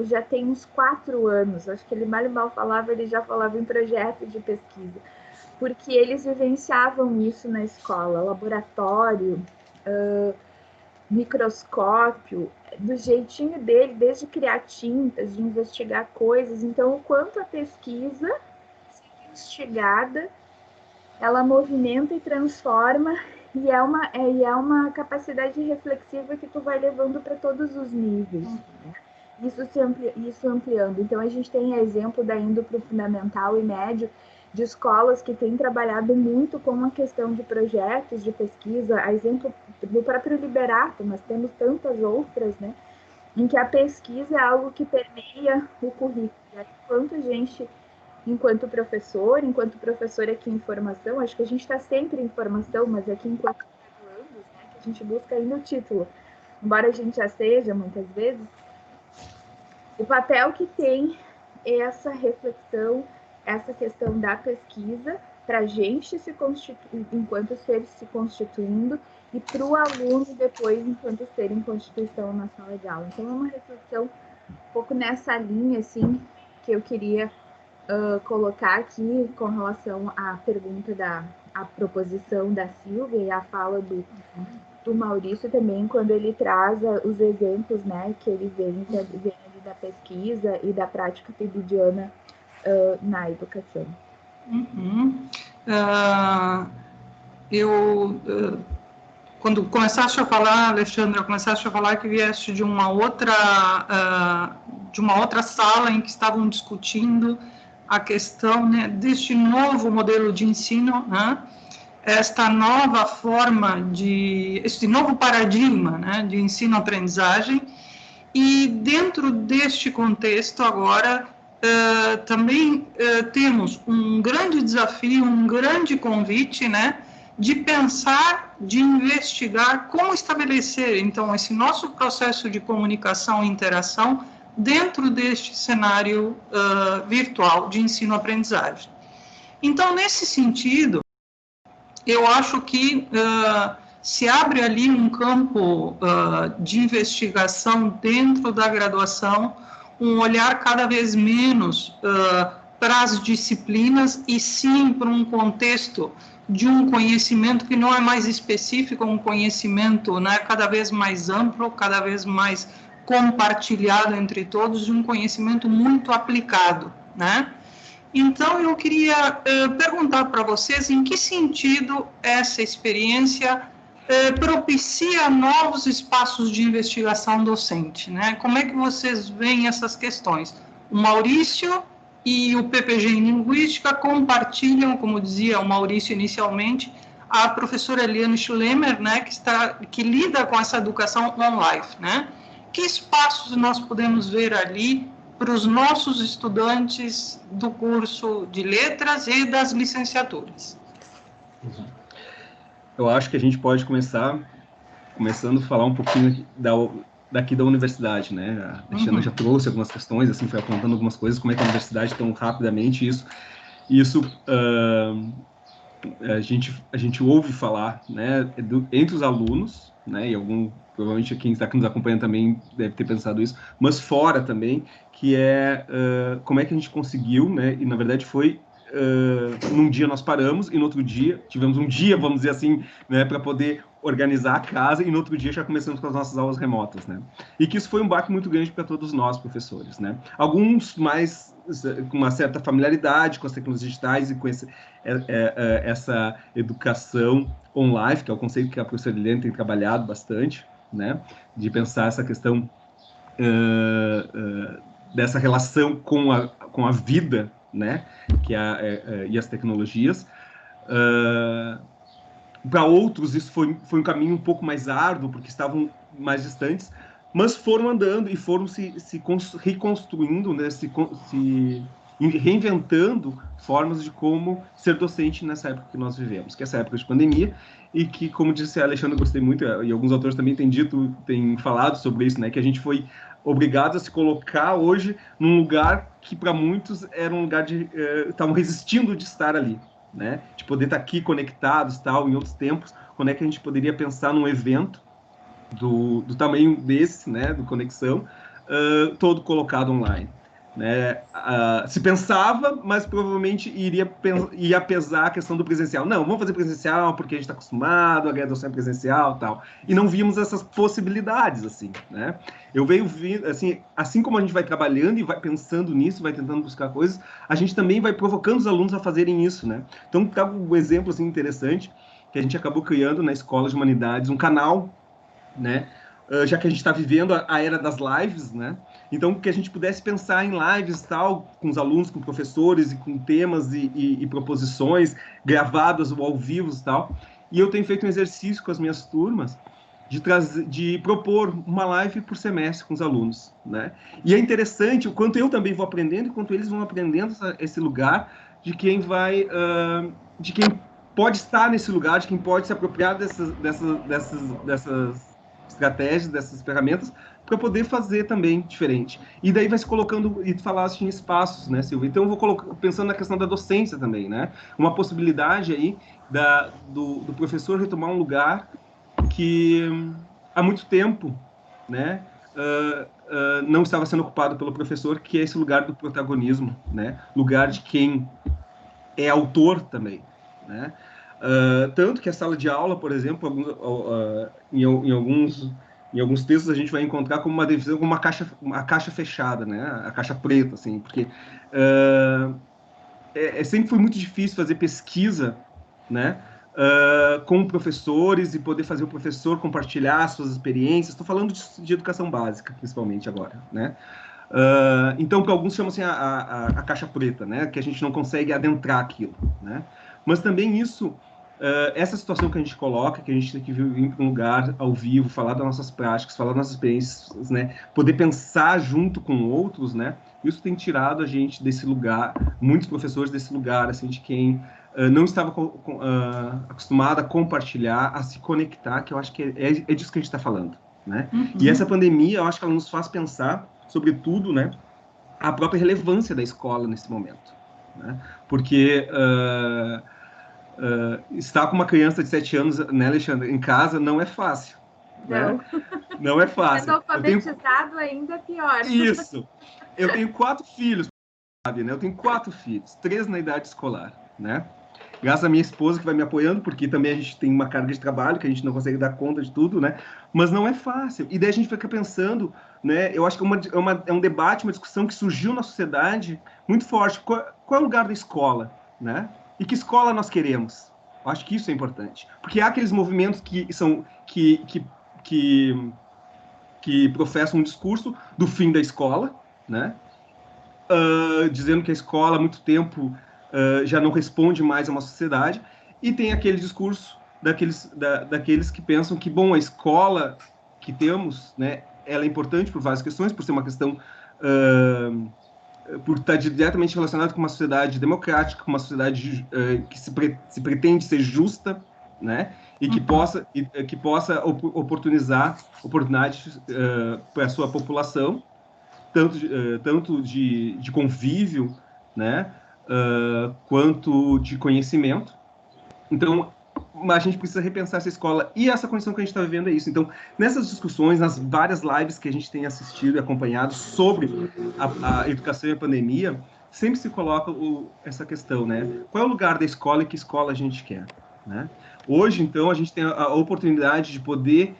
Speaker 3: já tem uns 4 anos, acho que ele mal falava, ele já falava em projeto de pesquisa, porque eles vivenciavam isso na escola, laboratório, microscópio, do jeitinho dele, desde criar tintas, de investigar coisas. Então, o quanto a pesquisa, instigada, ela movimenta e transforma, e é uma capacidade reflexiva que tu vai levando para todos os níveis. Né? Isso ampliando. Então, a gente tem exemplo da indo para o fundamental e médio, de escolas que têm trabalhado muito com a questão de projetos de pesquisa, a exemplo do próprio Liberato, mas temos tantas outras, né, em que a pesquisa é algo que permeia o currículo. Enquanto a gente, enquanto professor aqui em formação, acho que a gente está sempre em formação, mas aqui enquanto graduandos, né, que a gente busca ainda o título, embora a gente já seja, muitas vezes, o papel que tem essa reflexão, essa questão da pesquisa, para a gente se constituir, enquanto seres se constituindo, e para o aluno depois, enquanto ser em constituição na sala de aula. Então, é uma reflexão um pouco nessa linha, assim, que eu queria colocar aqui com relação à pergunta à proposição da Silvia e à fala do Maurício também, quando ele traz os exemplos, né, que ele vem ali da pesquisa e da prática PIBidiana na educação.
Speaker 1: Quando começaste a falar, Alexandra, começaste a falar que vieste de uma outra sala em que estavam discutindo a questão, né, deste novo modelo de ensino, né, esta nova forma este novo paradigma, né, de ensino-aprendizagem, e dentro deste contexto agora também temos um grande desafio, um grande convite, né, de pensar, de investigar como estabelecer, então, esse nosso processo de comunicação e interação dentro deste cenário virtual de ensino-aprendizagem. Então, nesse sentido, eu acho que se abre ali um campo de investigação dentro da graduação, um olhar cada vez menos para as disciplinas e sim para um contexto de um conhecimento que não é mais específico, um conhecimento, né, cada vez mais amplo, cada vez mais compartilhado entre todos de um conhecimento muito aplicado, né? Então, eu queria perguntar para vocês em que sentido essa experiência propicia novos espaços de investigação docente, né? Como é que vocês veem essas questões? O Maurício e o PPG em Linguística compartilham, como dizia o Maurício inicialmente, a professora Eliane Schlemmer, né, que lida com essa educação online, né? Que espaços nós podemos ver ali para os nossos estudantes do curso de letras e das licenciaturas?
Speaker 2: Eu acho que a gente pode começando a falar um pouquinho daqui da universidade, né? A Alexandra já trouxe algumas questões, assim, foi apontando algumas coisas, como é que a universidade tão rapidamente isso a gente ouve falar, né, entre os alunos, né, e provavelmente quem está aqui nos acompanhando também deve ter pensado isso, mas fora também, que é como é que a gente conseguiu, né, e na verdade foi num dia nós paramos e no outro dia tivemos um dia, vamos dizer assim, né, para poder organizar a casa, e no outro dia já começamos com as nossas aulas remotas, né? E que isso foi um baque muito grande para todos nós, professores, né? Alguns mais com uma certa familiaridade com as tecnologias digitais e com essa educação online, que é o conceito que a professora Eliane tem trabalhado bastante, né? De pensar essa questão dessa relação com a vida, né? E as tecnologias. Para outros, isso foi um caminho um pouco mais árduo, porque estavam mais distantes, mas foram andando e foram se reconstruindo, né, se reinventando formas de como ser docente nessa época que nós vivemos, que é essa época de pandemia, e que, como disse a Alexandra, gostei muito, e alguns autores também têm falado sobre isso, né, que a gente foi obrigado a se colocar hoje num lugar que para muitos era um lugar estavam resistindo de estar ali, né, de poder estar aqui conectados, tal, em outros tempos, quando é que a gente poderia pensar num evento do tamanho desse, né, do Conexão, todo colocado online, né? Se pensava, mas provavelmente ia pesar a questão do presencial. Não, vamos fazer presencial porque a gente está acostumado, a graduação é presencial, tal. E não vimos essas possibilidades, assim, né? Eu venho assim como a gente vai trabalhando e vai pensando nisso, vai tentando buscar coisas, a gente também vai provocando os alunos a fazerem isso, né? Então, tá um exemplo assim interessante que a gente acabou criando na Escola de Humanidades, um canal, né? Já que a gente está vivendo a era das lives, né? Então, que a gente pudesse pensar em lives tal, com os alunos, com professores e com temas e proposições gravadas ou ao vivo e tal. E eu tenho feito um exercício com as minhas turmas de propor uma live por semestre com os alunos, né? E é interessante o quanto eu também vou aprendendo e quanto eles vão aprendendo esse lugar de quem de quem pode estar nesse lugar, de quem pode se apropriar dessas estratégias, dessas ferramentas, para poder fazer também diferente. E daí vai se colocando, e tu falaste em espaços, né, Silvia? Então eu vou pensando na questão da docência também, né? Uma possibilidade aí do professor retomar um lugar que há muito tempo, né, não estava sendo ocupado pelo professor, que é esse lugar do protagonismo, né? Lugar de quem é autor também, né? Tanto que a sala de aula, por exemplo, em alguns textos a gente vai encontrar como uma divisão, como uma caixa fechada, né? A caixa preta, assim, porque sempre foi muito difícil fazer pesquisa, né? Com professores e poder fazer o professor compartilhar suas experiências. Estou falando de educação básica, principalmente agora, né? Então, para alguns chamam assim a caixa preta, né? Que a gente não consegue adentrar aquilo, né? Mas também essa situação que a gente coloca, que a gente tem que vir para um lugar ao vivo, falar das nossas práticas, falar das nossas experiências, né? Poder pensar junto com outros, né? Isso tem tirado a gente desse lugar, muitos professores desse lugar, assim, de quem não estava acostumado a compartilhar, a se conectar, que eu acho que é disso que a gente está falando, né? Uhum. E essa pandemia, eu acho que ela nos faz pensar, sobretudo, né, a própria relevância da escola nesse momento, né? Porque estar com uma criança de 7 anos, né, Alexandre, em casa não é fácil.
Speaker 3: Não.
Speaker 2: Né? Não é fácil.
Speaker 3: Alfabetizado ainda é pior.
Speaker 2: Isso. Eu tenho 4 filhos, sabe, né? Eu tenho 4 filhos, 3 na idade escolar, né? Graças à minha esposa que vai me apoiando, porque também a gente tem uma carga de trabalho que a gente não consegue dar conta de tudo, né? Mas não é fácil. E daí a gente fica pensando, né? Eu acho que é um debate, uma discussão que surgiu na sociedade muito forte. Qual é o lugar da escola, né? E que escola nós queremos? Eu acho que isso é importante. Porque há aqueles movimentos que professam um discurso do fim da escola, né? Dizendo que a escola há muito tempo já não responde mais a uma sociedade, e tem aquele discurso daqueles que pensam que, bom, a escola que temos, né, ela é importante por várias questões, por ser uma questão, por estar diretamente relacionada com uma sociedade democrática, com uma sociedade que se pretende ser justa, né, e que possa oportunizar oportunidades para a sua população, tanto de convívio, né, quanto de conhecimento. Então, a gente precisa repensar essa escola, e essa condição que a gente está vivendo é isso. Então, nessas discussões, nas várias lives que a gente tem assistido e acompanhado sobre a educação e a pandemia, sempre se coloca essa questão, né? Qual é o lugar da escola e que escola a gente quer, né? Hoje, então, a gente tem a oportunidade de poder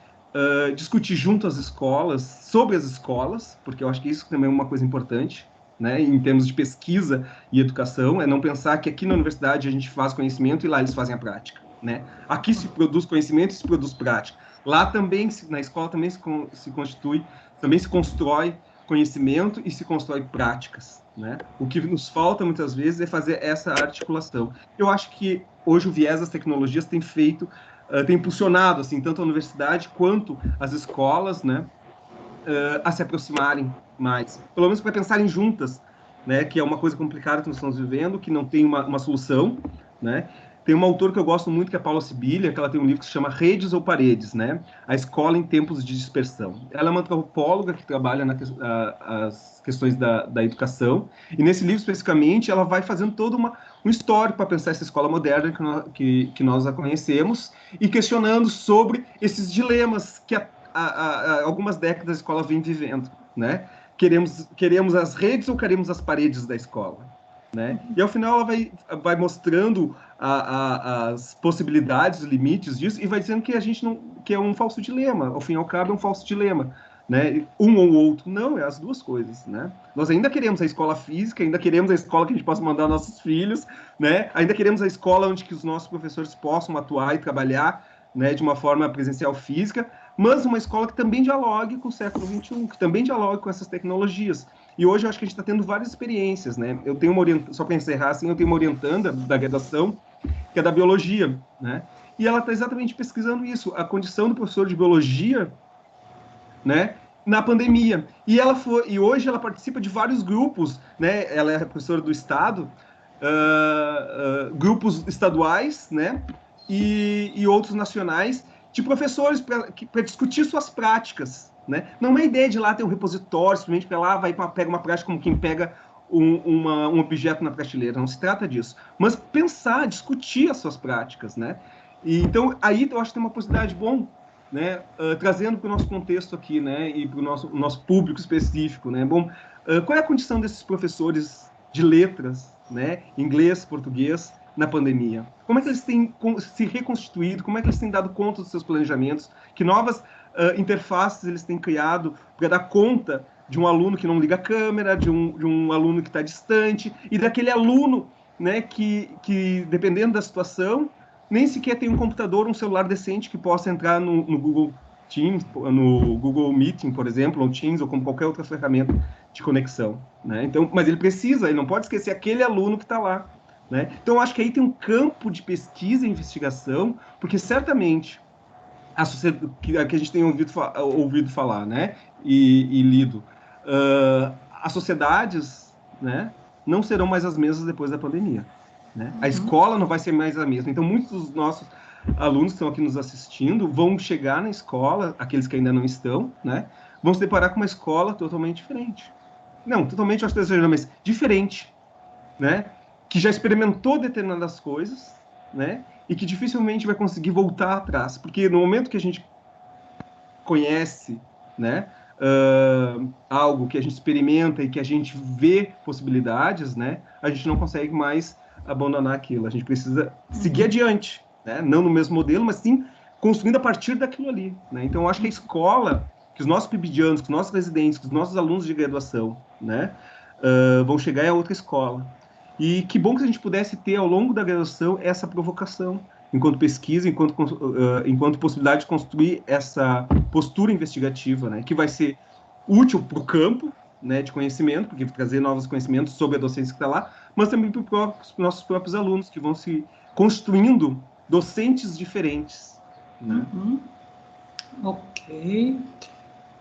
Speaker 2: discutir junto às escolas, sobre as escolas, porque eu acho que isso também é uma coisa importante, né, em termos de pesquisa e educação, é não pensar que aqui na universidade a gente faz conhecimento e lá eles fazem a prática, né? Aqui se produz conhecimento e se produz prática. Lá também, na escola também se constitui, também se constrói conhecimento e se constrói práticas, né? O que nos falta muitas vezes é fazer essa articulação. Eu acho que hoje o viés das tecnologias tem tem impulsionado assim tanto a universidade quanto as escolas, né, a se aproximarem mais, pelo menos para pensarem juntas, né, que é uma coisa complicada que nós estamos vivendo, que não tem uma solução, né. Tem uma autora que eu gosto muito, que é a Paula Sibilia, que ela tem um livro que se chama Redes ou Paredes, né? A Escola em Tempos de Dispersão. Ela é uma antropóloga que trabalha as questões da educação, e nesse livro, especificamente, ela vai fazendo todo um histórico para pensar essa escola moderna que nós a conhecemos, e questionando sobre esses dilemas que há algumas décadas a escola vem vivendo, né? Queremos as redes ou queremos as paredes da escola? Né? E ao final ela vai mostrando as possibilidades, os limites disso, e vai dizendo que a gente não, que é um falso dilema. Ao fim e ao cabo é um falso dilema, né? Um ou outro, não, é as duas coisas, né? Nós ainda queremos a escola física, ainda queremos a escola que a gente possa mandar nossos filhos, né? Ainda queremos a escola onde que os nossos professores possam atuar e trabalhar, né, de uma forma presencial física, mas uma escola que também dialogue com o século XXI, que também dialogue com essas tecnologias. E hoje eu acho que a gente está tendo várias experiências, né? Eu tenho só para encerrar, assim, eu tenho uma orientanda da graduação, que é da biologia, né? E ela está exatamente pesquisando isso, a condição do professor de biologia, né, na pandemia. E hoje ela participa de vários grupos, né? Ela é professora do Estado, grupos estaduais, né? E outros nacionais, de professores para discutir suas práticas, né? Não é a ideia de lá ter um repositório, simplesmente para lá pega uma prática como quem pega um objeto na prateleira, não se trata disso. Mas pensar, discutir as suas práticas, né? E, então, aí eu acho que tem uma possibilidade bom, né? Trazendo para o nosso contexto aqui, né? E para o nosso público específico, né? Bom, qual é a condição desses professores de letras, né? Inglês, português, na pandemia? Como é que eles têm se reconstituído? Como é que eles têm dado conta dos seus planejamentos? Que novas interfaces eles têm criado para dar conta de um aluno que não liga a câmera, de um aluno que está distante, e daquele aluno, né, que dependendo da situação, nem sequer tem um computador, um celular decente que possa entrar no Google Teams, no Google Meeting, por exemplo, ou Teams, ou como qualquer outra ferramenta de conexão, né? Então, mas ele não pode esquecer aquele aluno que está lá, né? Então, eu acho que aí tem um campo de pesquisa e investigação, porque certamente a sociedade que a gente tem ouvido falar, né, e lido, as sociedades, né, não serão mais as mesmas depois da pandemia, né? A escola não vai ser mais a mesma. Então, muitos dos nossos alunos que estão aqui nos assistindo vão chegar na escola, aqueles que ainda não estão, né, vão se deparar com uma escola totalmente diferente. Não, totalmente, eu acho que mas diferente, né? Que já experimentou determinadas coisas, né? E que dificilmente vai conseguir voltar atrás, porque no momento que a gente conhece, né, algo que a gente experimenta e que a gente vê possibilidades, né, a gente não consegue mais abandonar aquilo. A gente precisa seguir adiante, né? Não no mesmo modelo, mas sim construindo a partir daquilo ali, né? Então, eu acho que a escola, que os nossos PIBidianos, que os nossos residentes, que os nossos alunos de graduação, né, vão chegar a outra escola. E que bom que a gente pudesse ter, ao longo da graduação, essa provocação, enquanto pesquisa, enquanto possibilidade de construir essa postura investigativa, né, que vai ser útil para o campo, né, de conhecimento, porque vai trazer novos conhecimentos sobre a docência que está lá, mas também para os nossos próprios alunos, que vão se construindo docentes diferentes. Né?
Speaker 1: Ok.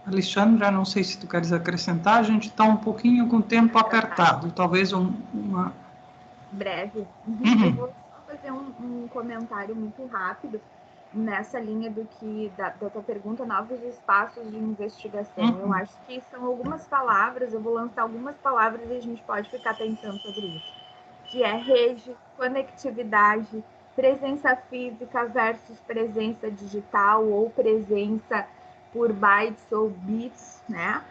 Speaker 1: Alexandra, não sei se tu queres acrescentar, a gente está um pouquinho com o tempo apertado, talvez uma...
Speaker 3: Breve. Eu vou só fazer um comentário muito rápido nessa linha da tua pergunta, novos espaços de investigação. Eu acho que são algumas palavras, eu vou lançar algumas palavras e a gente pode ficar pensando sobre isso, que é rede, conectividade, presença física versus presença digital, ou presença por bytes ou bits, né?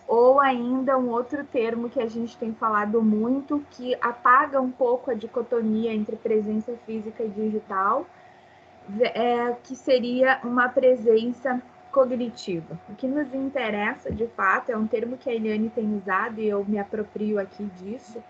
Speaker 3: Ou ainda um outro termo que a gente tem falado muito, que apaga um pouco a dicotomia entre presença física e digital, que seria uma presença cognitiva. O que nos interessa, de fato, é um termo que a Eliane tem usado, e eu me aproprio aqui disso,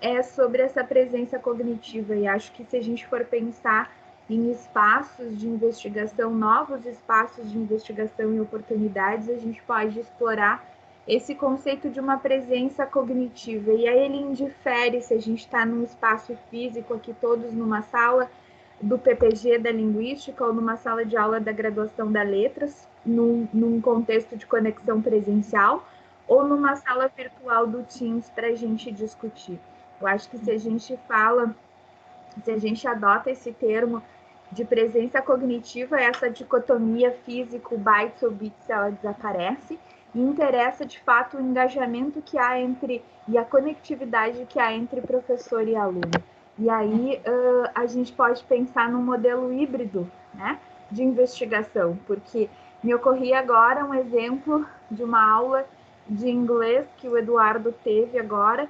Speaker 3: é sobre essa presença cognitiva. E acho que se a gente for pensar em espaços de investigação, novos espaços de investigação e oportunidades, a gente pode explorar esse conceito de uma presença cognitiva. E aí ele indifere se a gente está num espaço físico, aqui todos numa sala do PPG da Linguística, ou numa sala de aula da graduação da Letras, num contexto de conexão presencial, ou numa sala virtual do Teams para a gente discutir. Eu acho que se a gente adota esse termo de presença cognitiva, essa dicotomia físico, bytes ou bits, ela desaparece, e interessa de fato o engajamento que há e a conectividade que há entre professor e aluno. E aí a gente pode pensar num modelo híbrido, né, de investigação, porque me ocorria agora um exemplo de uma aula de inglês que o Eduardo teve agora,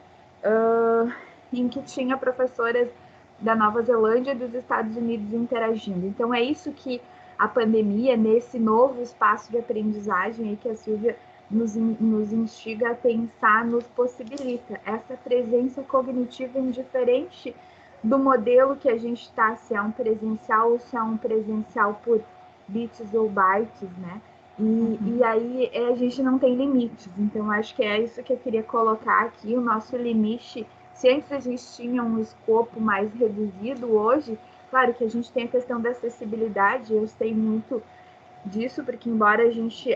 Speaker 3: em que tinha professoras da Nova Zelândia e dos Estados Unidos interagindo. Então, é isso que a pandemia, nesse novo espaço de aprendizagem aí que a Silvia nos instiga a pensar, nos possibilita essa presença cognitiva indiferente do modelo que a gente está, se é um presencial ou se é um presencial por bits ou bytes, né? E aí a gente não tem limites. Então, acho que é isso que eu queria colocar aqui, o nosso limite. Se antes a gente tinha um escopo mais reduzido, hoje, claro que a gente tem a questão da acessibilidade, eu sei muito disso, porque embora a gente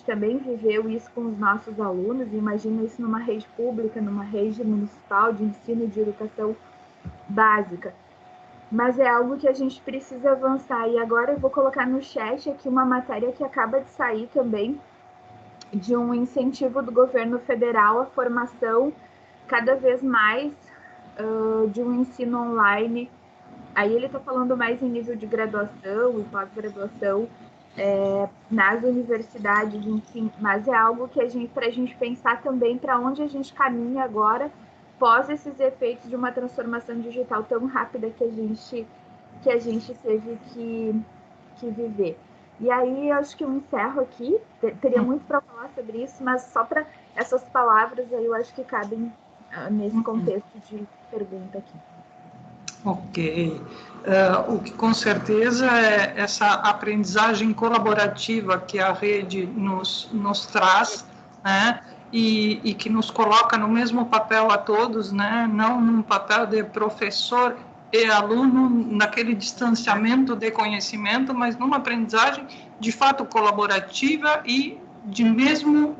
Speaker 3: também viveu isso com os nossos alunos, imagina isso numa rede pública, numa rede municipal de ensino e de educação básica. Mas é algo que a gente precisa avançar. E agora eu vou colocar no chat aqui uma matéria que acaba de sair também, de um incentivo do governo federal à formação cada vez mais de um ensino online. Aí ele está falando mais em nível de graduação e pós-graduação nas universidades, enfim, mas é algo que para a gente pensar também para onde a gente caminha agora, pós esses efeitos de uma transformação digital tão rápida que a gente teve que viver. E aí, eu acho que eu encerro aqui, teria muito para falar sobre isso, mas só para essas palavras aí eu acho que cabem nesse contexto de pergunta aqui.
Speaker 1: Ok. O que com certeza é essa aprendizagem colaborativa que a rede nos traz, né? E que nos coloca no mesmo papel a todos, né? Não num papel de professor e aluno, naquele distanciamento de conhecimento, mas numa aprendizagem de fato colaborativa e de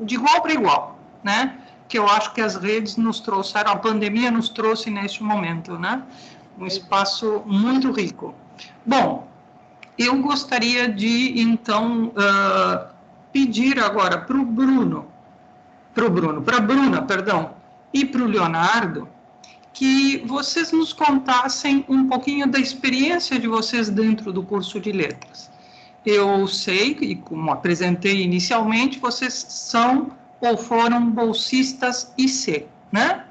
Speaker 1: igual para igual, né? Que eu acho que as redes nos trouxeram, a pandemia nos trouxe neste momento, né? Um espaço muito rico. Bom, eu gostaria de, então, pedir agora para a Bruna, e para o Leonardo, que vocês nos contassem um pouquinho da experiência de vocês dentro do curso de letras. Eu sei, e como apresentei inicialmente, vocês são ou foram bolsistas IC, né?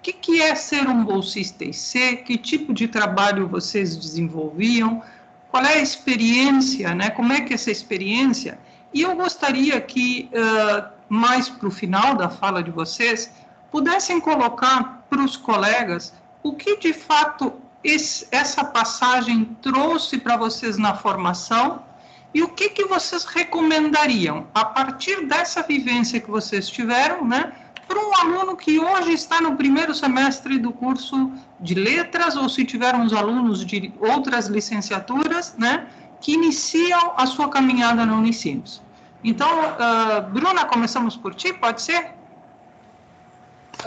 Speaker 1: que é ser um bolsista IC, que tipo de trabalho vocês desenvolviam, qual é a experiência, né? Como é que é essa experiência? E eu gostaria que, mais para o final da fala de vocês, pudessem colocar para os colegas o que, de fato, essa passagem trouxe para vocês na formação e o que vocês recomendariam, a partir dessa vivência que vocês tiveram, né, para um aluno que hoje está no primeiro semestre do curso de letras, ou se tivermos alunos de outras licenciaturas, né, que iniciam a sua caminhada na Unicinos. Então, Bruna, começamos por ti, pode ser?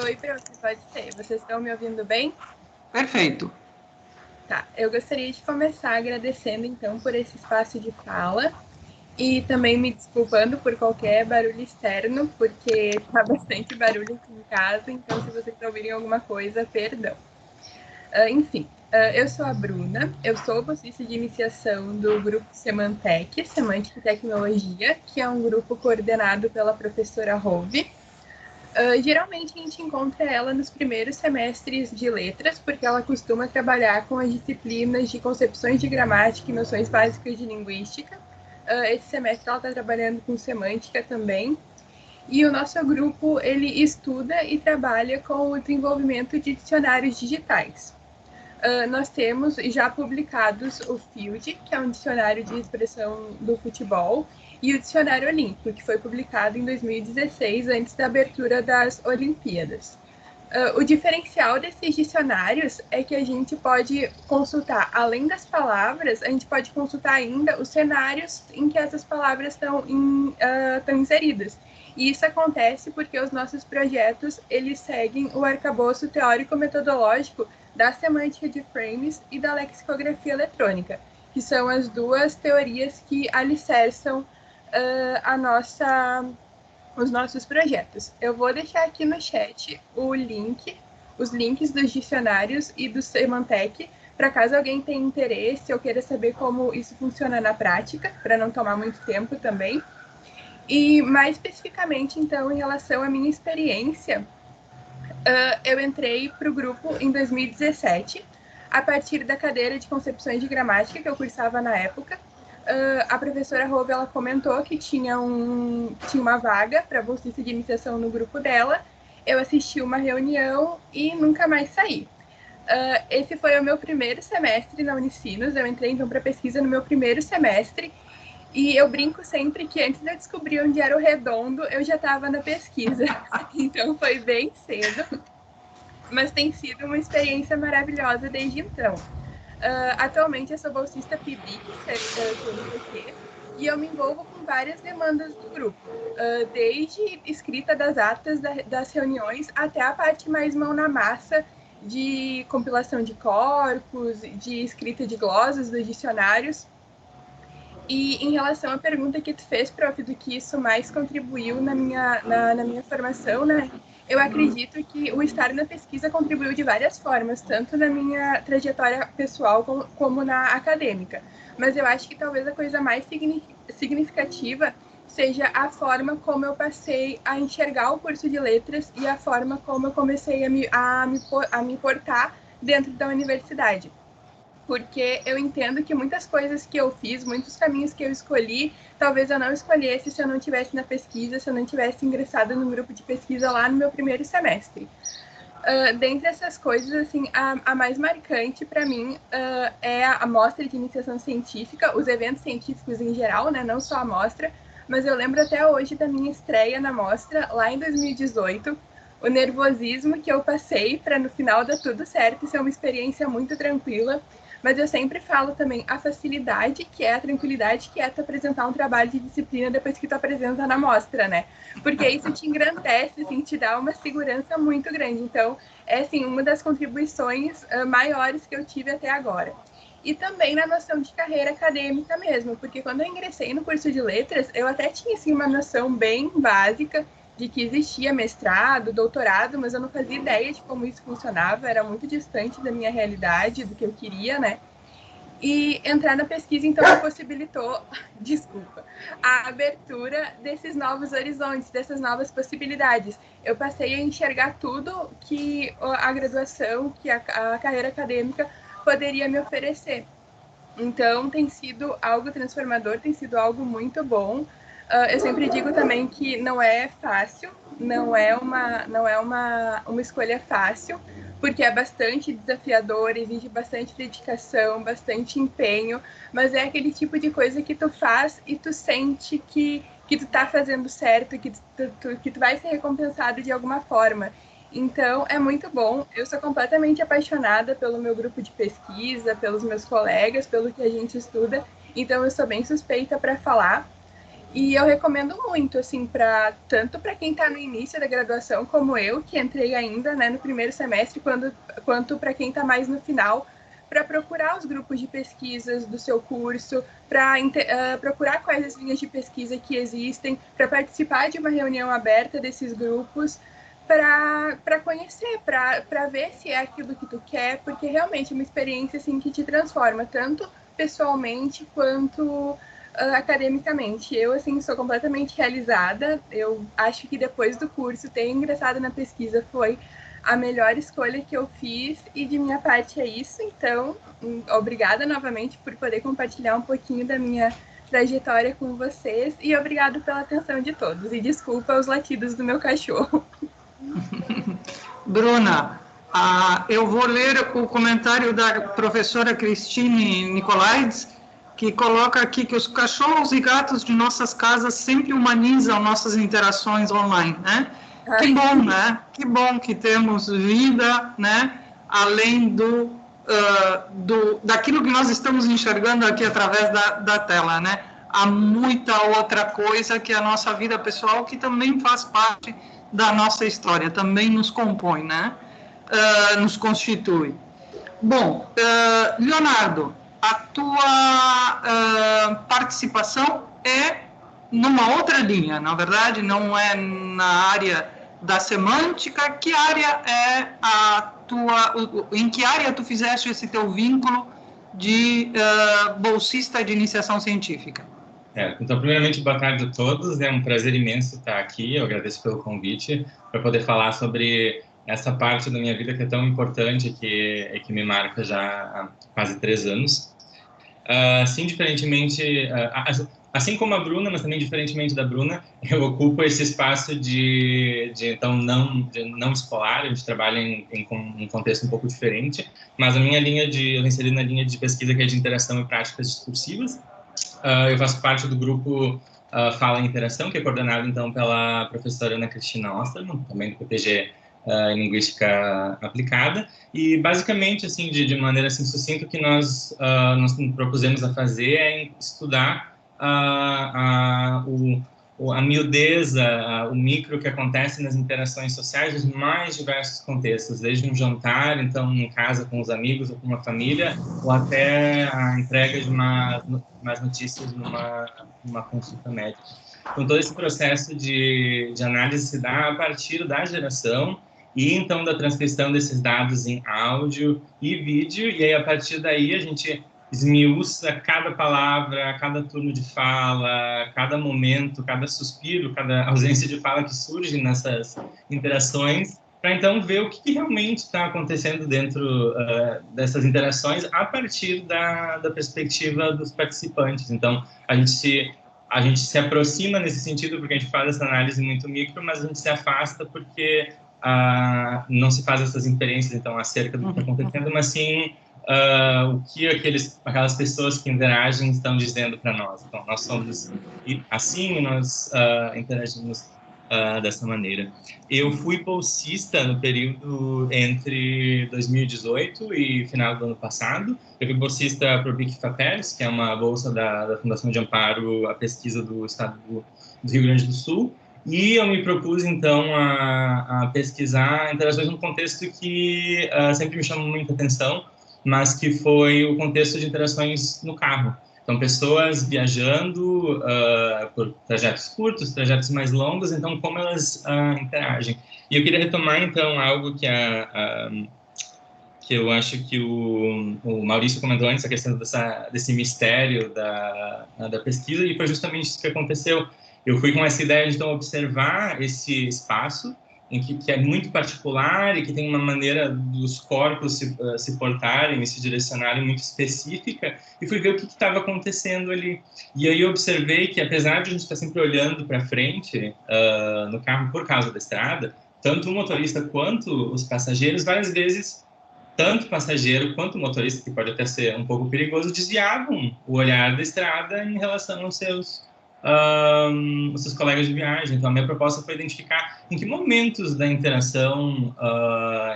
Speaker 4: Oi, Bruno, pode ser. Vocês estão me ouvindo bem?
Speaker 1: Perfeito.
Speaker 4: Tá, eu gostaria de começar agradecendo, então, por esse espaço de fala e também me desculpando por qualquer barulho externo, porque tá bastante barulho aqui em casa, então se vocês ouvirem alguma coisa, perdão. Enfim, eu sou a Bruna, eu sou bolsista de iniciação do grupo Semantec, Semântica e Tecnologia, que é um grupo coordenado pela professora Rove. Geralmente a gente encontra ela nos primeiros semestres de letras, porque ela costuma trabalhar com as disciplinas de concepções de gramática e noções básicas de linguística. Esse semestre ela está trabalhando com semântica também. E o nosso grupo, ele estuda e trabalha com o desenvolvimento de dicionários digitais. Nós temos já publicados o Field, que é um dicionário de expressão do futebol, e o Dicionário Olímpico, que foi publicado em 2016, antes da abertura das Olimpíadas. O diferencial desses dicionários é que a gente pode consultar, além das palavras, a gente pode consultar ainda os cenários em que essas palavras estão inseridas. E isso acontece porque os nossos projetos, eles seguem o arcabouço teórico-metodológico da semântica de frames e da lexicografia eletrônica, que são as duas teorias que alicerçam os nossos projetos. Eu vou deixar aqui no chat os links dos dicionários e do Semantec, para caso alguém tenha interesse ou queira saber como isso funciona na prática, para não tomar muito tempo também. E mais especificamente, então, em relação à minha experiência, eu entrei para o grupo em 2017, a partir da cadeira de concepções de gramática que eu cursava na época. A professora Rove, ela comentou que tinha uma vaga para bolsista de iniciação no grupo dela. Eu assisti uma reunião e nunca mais saí. Esse foi o meu primeiro semestre na Unicinos. Eu entrei, então, para pesquisa no meu primeiro semestre. E eu brinco sempre que antes de eu descobrir onde era o redondo, eu já estava na pesquisa. Então, foi bem cedo. Mas tem sido uma experiência maravilhosa desde então. Atualmente eu sou bolsista PIBIC, e eu me envolvo com várias demandas do grupo, desde escrita das atas das reuniões até a parte mais mão na massa de compilação de corpos, de escrita de glosas dos dicionários. E em relação à pergunta que tu fez, prof, do que isso mais contribuiu na minha formação, né? Eu acredito que o estar na pesquisa contribuiu de várias formas, tanto na minha trajetória pessoal como na acadêmica. Mas eu acho que talvez a coisa mais significativa seja a forma como eu passei a enxergar o curso de letras e a forma como eu comecei a me portar dentro da universidade. Porque eu entendo que muitas coisas que eu fiz, muitos caminhos que eu escolhi, talvez eu não escolhesse se eu não tivesse na pesquisa, se eu não tivesse ingressado no grupo de pesquisa lá no meu primeiro semestre. Dentre essas coisas, assim, a mais marcante para mim é a mostra de iniciação científica, os eventos científicos em geral, né, não só a mostra, mas eu lembro até hoje da minha estreia na mostra, lá em 2018, o nervosismo que eu passei para no final dar tudo certo, isso é uma experiência muito tranquila. Mas eu sempre falo também a facilidade, que é a tranquilidade, que é tu apresentar um trabalho de disciplina depois que tu apresenta na mostra, né? Porque isso te engrandece, assim, te dá uma segurança muito grande. Então, é, assim, uma das contribuições maiores que eu tive até agora. E também na noção de carreira acadêmica mesmo, porque quando eu ingressei no curso de letras, eu até tinha, assim, uma noção bem básica de que existia mestrado, doutorado, mas eu não fazia ideia de como isso funcionava, era muito distante da minha realidade, do que eu queria, né? E entrar na pesquisa, então, possibilitou, desculpa, a abertura desses novos horizontes, dessas novas possibilidades. Eu passei a enxergar tudo que a graduação, que a carreira acadêmica poderia me oferecer. Então, tem sido algo transformador, tem sido algo muito bom. Eu sempre digo também que não é fácil, não é uma escolha fácil, porque é bastante desafiador, exige bastante dedicação, bastante empenho, mas é aquele tipo de coisa que tu faz e tu sente que tu tá fazendo certo, que tu vai ser recompensado de alguma forma. Então, é muito bom. Eu sou completamente apaixonada pelo meu grupo de pesquisa, pelos meus colegas, pelo que a gente estuda. Então, eu sou bem suspeita para falar. E eu recomendo muito, assim, tanto para quem está no início da graduação, como eu, que entrei ainda, né, no primeiro semestre, quanto para quem está mais no final, para procurar os grupos de pesquisas do seu curso, para procurar quais as linhas de pesquisa que existem, para participar de uma reunião aberta desses grupos, para conhecer, para ver se é aquilo que tu quer, porque realmente é uma experiência assim, que te transforma, tanto pessoalmente quanto academicamente. Eu, assim, sou completamente realizada. Eu acho que depois do curso, ter ingressado na pesquisa foi a melhor escolha que eu fiz, e de minha parte é isso. Então, obrigada novamente por poder compartilhar um pouquinho da minha trajetória com vocês, e obrigado pela atenção de todos. E desculpa os latidos do meu cachorro.
Speaker 1: Bruna, eu vou ler o comentário da professora Cristine Nicolaides, que coloca aqui que os cachorros e gatos de nossas casas sempre humanizam nossas interações online, né? Que bom, né? Que bom que temos vida, né? Além daquilo que nós estamos enxergando aqui através da tela, né? Há muita outra coisa que a nossa vida pessoal, que também faz parte da nossa história, também nos compõe, né? Nos constitui. Bom, Leonardo, a tua participação é numa outra linha, na verdade, não é na área da semântica. Que área é em que área tu fizeste esse teu vínculo de bolsista de iniciação científica?
Speaker 5: Então, primeiramente, boa tarde a todos. É um prazer imenso estar aqui. Eu agradeço pelo convite para poder falar sobre essa parte da minha vida que é tão importante, que me marca já há quase 3 anos. Assim, diferentemente, assim como a Bruna, mas também diferentemente da Bruna, eu ocupo esse espaço então, não escolar. A gente trabalha em um contexto um pouco diferente, mas eu me inseri na linha de pesquisa que é de interação e práticas discursivas. Eu faço parte do grupo Fala em Interação, que é coordenado, então, pela professora Ana Cristina Osterman, também do PPG em Linguística Aplicada. E, basicamente, assim, de maneira assim, sucinta, o que nós propusemos a fazer é estudar a miudeza, o micro que acontece nas interações sociais dos mais diversos contextos, desde um jantar, então, em casa com os amigos ou com uma família, ou até a entrega de umas notícias numa consulta médica. Então, todo esse processo de análise se dá a partir da geração e, então, da transcrição desses dados em áudio e vídeo, e aí, a partir daí, a gente esmiuça cada palavra, cada turno de fala, cada momento, cada suspiro, cada ausência de fala que surge nessas interações, para então ver o que realmente está acontecendo dentro dessas interações a partir da perspectiva dos participantes. Então, a gente se aproxima nesse sentido porque a gente faz essa análise muito micro, mas a gente se afasta porque não se faz essas inferências, então, acerca do que está acontecendo, mas sim o que aquelas pessoas que interagem estão dizendo para nós. Então, nós somos assim, nós interagimos dessa maneira. Eu fui bolsista no período entre 2018 e final do ano passado. Eu fui bolsista para o BIC FAPERS, que é uma bolsa da Fundação de Amparo à Pesquisa do Estado do Rio Grande do Sul. E eu me propus, então, a pesquisar interações num contexto que sempre me chamou muita atenção, mas que foi o contexto de interações no carro. Então, pessoas viajando por trajetos curtos, trajetos mais longos, então, como elas interagem. E eu queria retomar, então, algo que que eu acho que o Maurício comentou antes, a questão desse mistério da pesquisa, e foi justamente isso que aconteceu. Eu fui com essa ideia de, então, observar esse espaço, que é muito particular e que tem uma maneira dos corpos se portarem e se direcionarem muito específica, e fui ver o que estava acontecendo ali. E aí eu observei que, apesar de a gente estar sempre olhando para frente no carro por causa da estrada, tanto o motorista quanto os passageiros, várias vezes, tanto o passageiro quanto o motorista, que pode até ser um pouco perigoso, desviavam o olhar da estrada em relação aos seus colegas de viagem. Então, a minha proposta foi identificar em que momentos da interação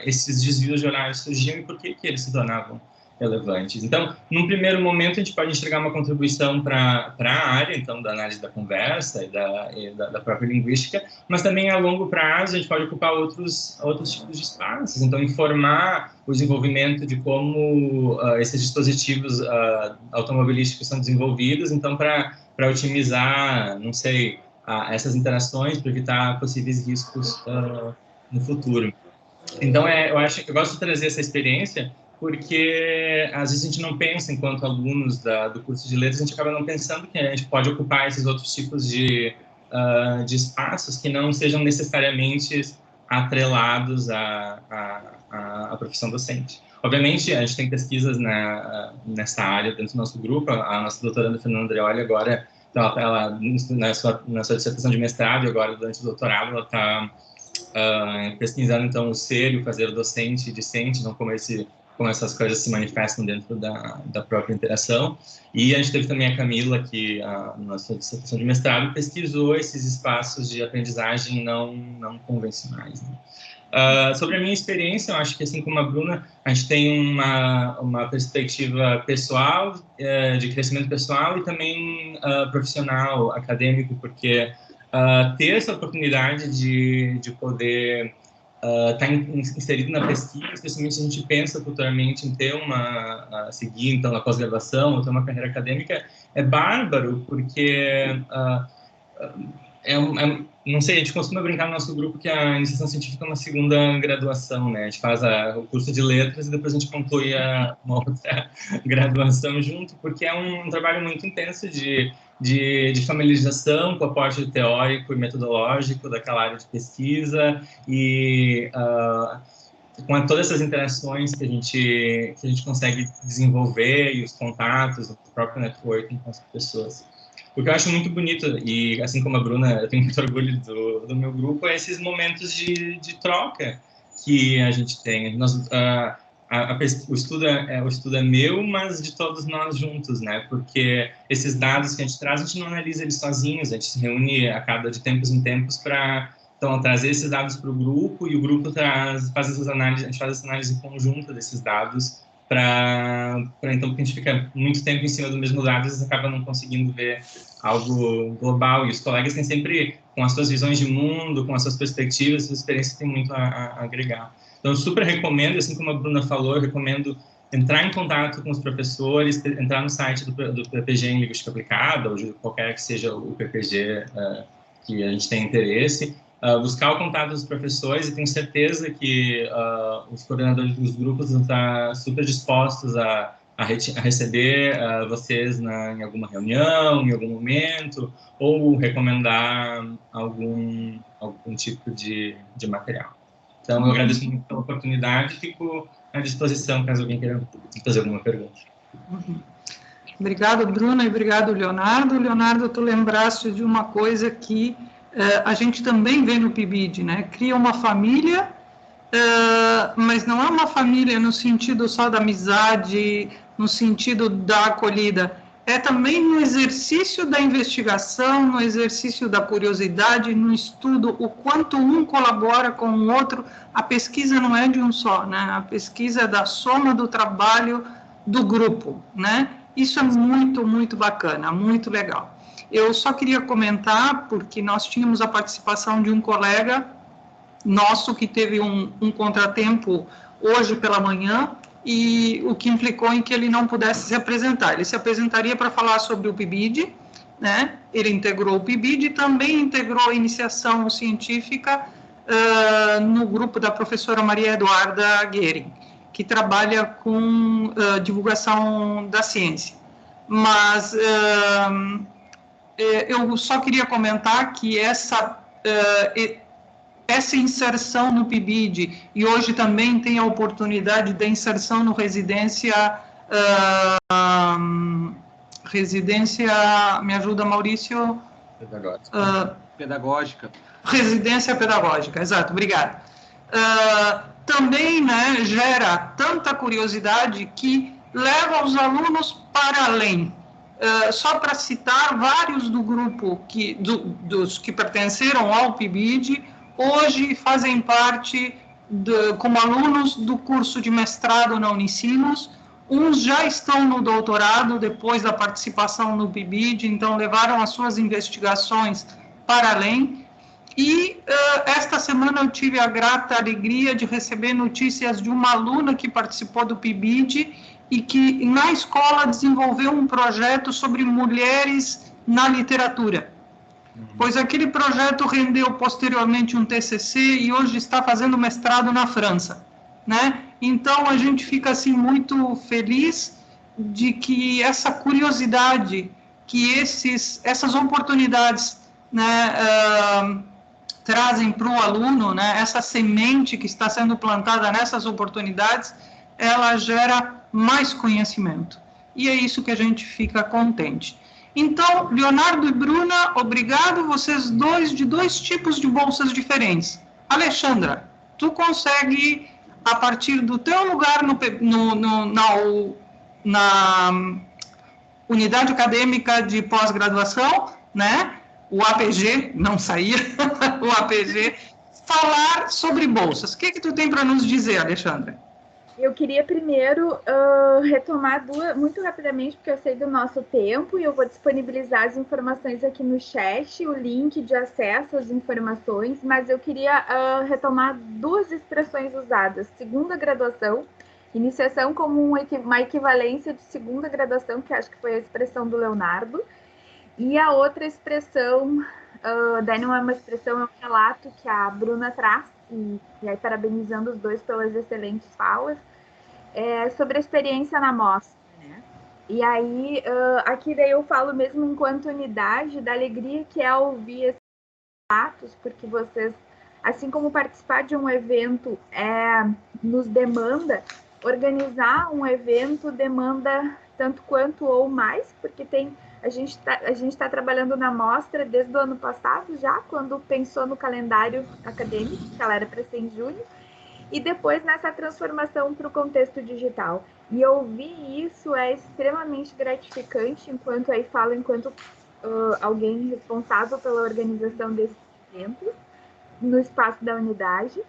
Speaker 5: esses desvios de olhar surgiam e por que eles se tornavam relevantes. Então, num primeiro momento, a gente pode enxergar uma contribuição para a área, então, da análise da conversa e da própria linguística, mas também, a longo prazo, a gente pode ocupar outros tipos de espaços. Então, informar o desenvolvimento de como esses dispositivos automobilísticos são desenvolvidos, então, para otimizar, não sei, essas interações, para evitar possíveis riscos no futuro. Então, eu acho que eu gosto de trazer essa experiência, porque às vezes a gente não pensa, enquanto alunos do curso de letras, a gente acaba não pensando que a gente pode ocupar esses outros tipos de espaços que não sejam necessariamente atrelados à profissão docente. Obviamente, a gente tem pesquisas nessa área dentro do nosso grupo. A nossa doutoranda Fernanda Andreoli agora, então, ela na sua dissertação de mestrado e agora durante o doutorado, ela está pesquisando então o ser e o fazer docente e discente, então como essas coisas se manifestam dentro da própria interação. E a gente teve também a Camila, que na nossa dissertação de mestrado pesquisou esses espaços de aprendizagem não convencionais, né? Sobre a minha experiência, eu acho que, assim como a Bruna, a gente tem uma perspectiva pessoal, de crescimento pessoal e também profissional, acadêmico, porque ter essa oportunidade de poder estar inserido na pesquisa, especialmente se a gente pensa futuramente em ter seguir, então, a pós-graduação ou ter uma carreira acadêmica, é bárbaro, porque não sei, a gente costuma brincar no nosso grupo que a iniciação científica é uma segunda graduação, né? A gente faz o curso de letras e depois a gente conclui uma outra graduação junto, porque é um trabalho muito intenso de familiarização com o aporte teórico e metodológico daquela área de pesquisa e com todas essas interações que a gente consegue desenvolver e os contatos, o próprio networking com as pessoas. O que eu acho muito bonito, e assim como a Bruna, eu tenho muito orgulho do meu grupo, é esses momentos de troca que a gente tem. O estudo é meu, mas de todos nós juntos, né? Porque esses dados que a gente traz, a gente não analisa eles sozinhos, a gente se reúne de tempos em tempos para trazer esses dados para o grupo, e o grupo faz essas análises, a gente faz essa análise conjunta desses dados então, porque a gente fica muito tempo em cima do mesmo dado, às vezes acaba não conseguindo ver algo global, e os colegas têm sempre, com as suas visões de mundo, com as suas perspectivas, suas experiências têm muito a agregar. Então, eu super recomendo, assim como a Bruna falou, eu recomendo entrar em contato com os professores, entrar no site do PPG em Linguística Aplicada, ou de qualquer que seja o PPG que a gente tem interesse, buscar o contato dos professores, e tenho certeza que os coordenadores dos grupos vão estar super dispostos a receber vocês em alguma reunião, em algum momento, ou recomendar algum tipo de material. Então, eu agradeço muito pela oportunidade e fico à disposição caso alguém queira fazer alguma pergunta.
Speaker 1: Obrigado, Bruna, e obrigado, Leonardo. Leonardo, tu lembraste de uma coisa que a gente também vê no PIBID, né? Cria uma família, mas não é uma família no sentido só da amizade, no sentido da acolhida. É também no exercício da investigação, no exercício da curiosidade, no estudo, o quanto um colabora com o outro. A pesquisa não é de um só, né? A pesquisa é da soma do trabalho do grupo, né? Isso é muito, muito bacana, muito legal. Eu só queria comentar, porque nós tínhamos a participação de um colega nosso que teve um contratempo hoje pela manhã, e o que implicou em que ele não pudesse se apresentar. Ele se apresentaria para falar sobre o PIBID, né? Ele integrou o PIBID e também integrou a iniciação científica no grupo da professora Maria Eduarda Guerin. que trabalha com divulgação da ciência. Mas eu só queria comentar que essa inserção no PIBID, e hoje também tem a oportunidade da inserção no residência, me ajuda, Maurício?
Speaker 2: Pedagógica.
Speaker 1: Residência pedagógica, exato, obrigado. Também, né, gera tanta curiosidade que leva os alunos para além. Só para citar, vários do grupo dos que pertenceram ao PIBID, hoje fazem parte, como alunos do curso de mestrado na Unicinos. Uns já estão no doutorado, depois da participação no PIBID, então levaram as suas investigações para além. E esta semana eu tive a grata alegria de receber notícias de uma aluna que participou do PIBID e que na escola desenvolveu um projeto sobre mulheres na literatura. Pois aquele projeto rendeu posteriormente um TCC e hoje está fazendo mestrado na França, né? Então a gente fica assim muito feliz de que essa curiosidade, que essas oportunidades, né, trazem para o aluno, né, essa semente que está sendo plantada nessas oportunidades, ela gera mais conhecimento. E é isso que a gente fica contente. Então, Leonardo e Bruna, obrigado, vocês dois, de dois tipos de bolsas diferentes. Alexandra, tu consegue, a partir do teu lugar na unidade acadêmica de pós-graduação, né, o APG, não saía, o APG, falar sobre bolsas. O que tu tem para nos dizer, Alexandra?
Speaker 3: Eu queria primeiro retomar muito rapidamente, porque eu sei do nosso tempo, e eu vou disponibilizar as informações aqui no chat, o link de acesso às informações, mas eu queria retomar duas expressões usadas. Segunda graduação, iniciação como uma equivalência de segunda graduação, que acho que foi a expressão do Leonardo, e a outra expressão, daí não é uma expressão, é um relato que a Bruna traz, e aí parabenizando os dois pelas excelentes falas, sobre a experiência na mostra, né? E aí, aqui daí eu falo mesmo enquanto unidade, da alegria que é ouvir esses relatos, porque vocês, assim como participar de um evento nos demanda, organizar um evento demanda tanto quanto ou mais, porque a gente está trabalhando na mostra desde o ano passado já, quando pensou no calendário acadêmico, que ela era para ser em junho, e depois nessa transformação para o contexto digital. E ouvir isso é extremamente gratificante, enquanto alguém responsável pela organização desses eventos no espaço da unidade,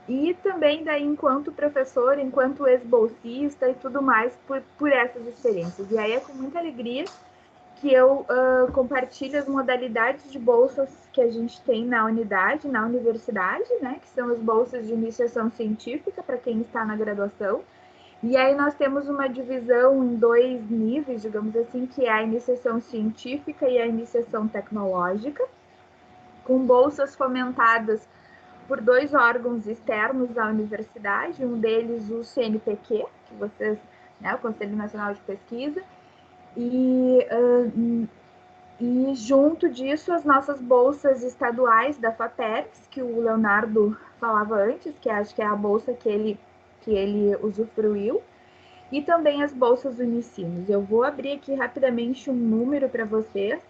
Speaker 3: e também daí enquanto professor, enquanto ex-bolsista e tudo mais por essas experiências. E aí é com muita alegria que eu compartilho as modalidades de bolsas que a gente tem na unidade, na universidade, né, que são as bolsas de iniciação científica para quem está na graduação. E aí nós temos uma divisão em dois níveis, digamos assim, que é a iniciação científica e a iniciação tecnológica, com bolsas fomentadas por dois órgãos externos da universidade, um deles o CNPq, que vocês, né, o Conselho Nacional de Pesquisa, e junto disso as nossas bolsas estaduais da FAPERGS, que o Leonardo falava antes, que acho que é a bolsa que ele usufruiu, e também as bolsas Unicinos. Eu vou abrir aqui rapidamente um número para vocês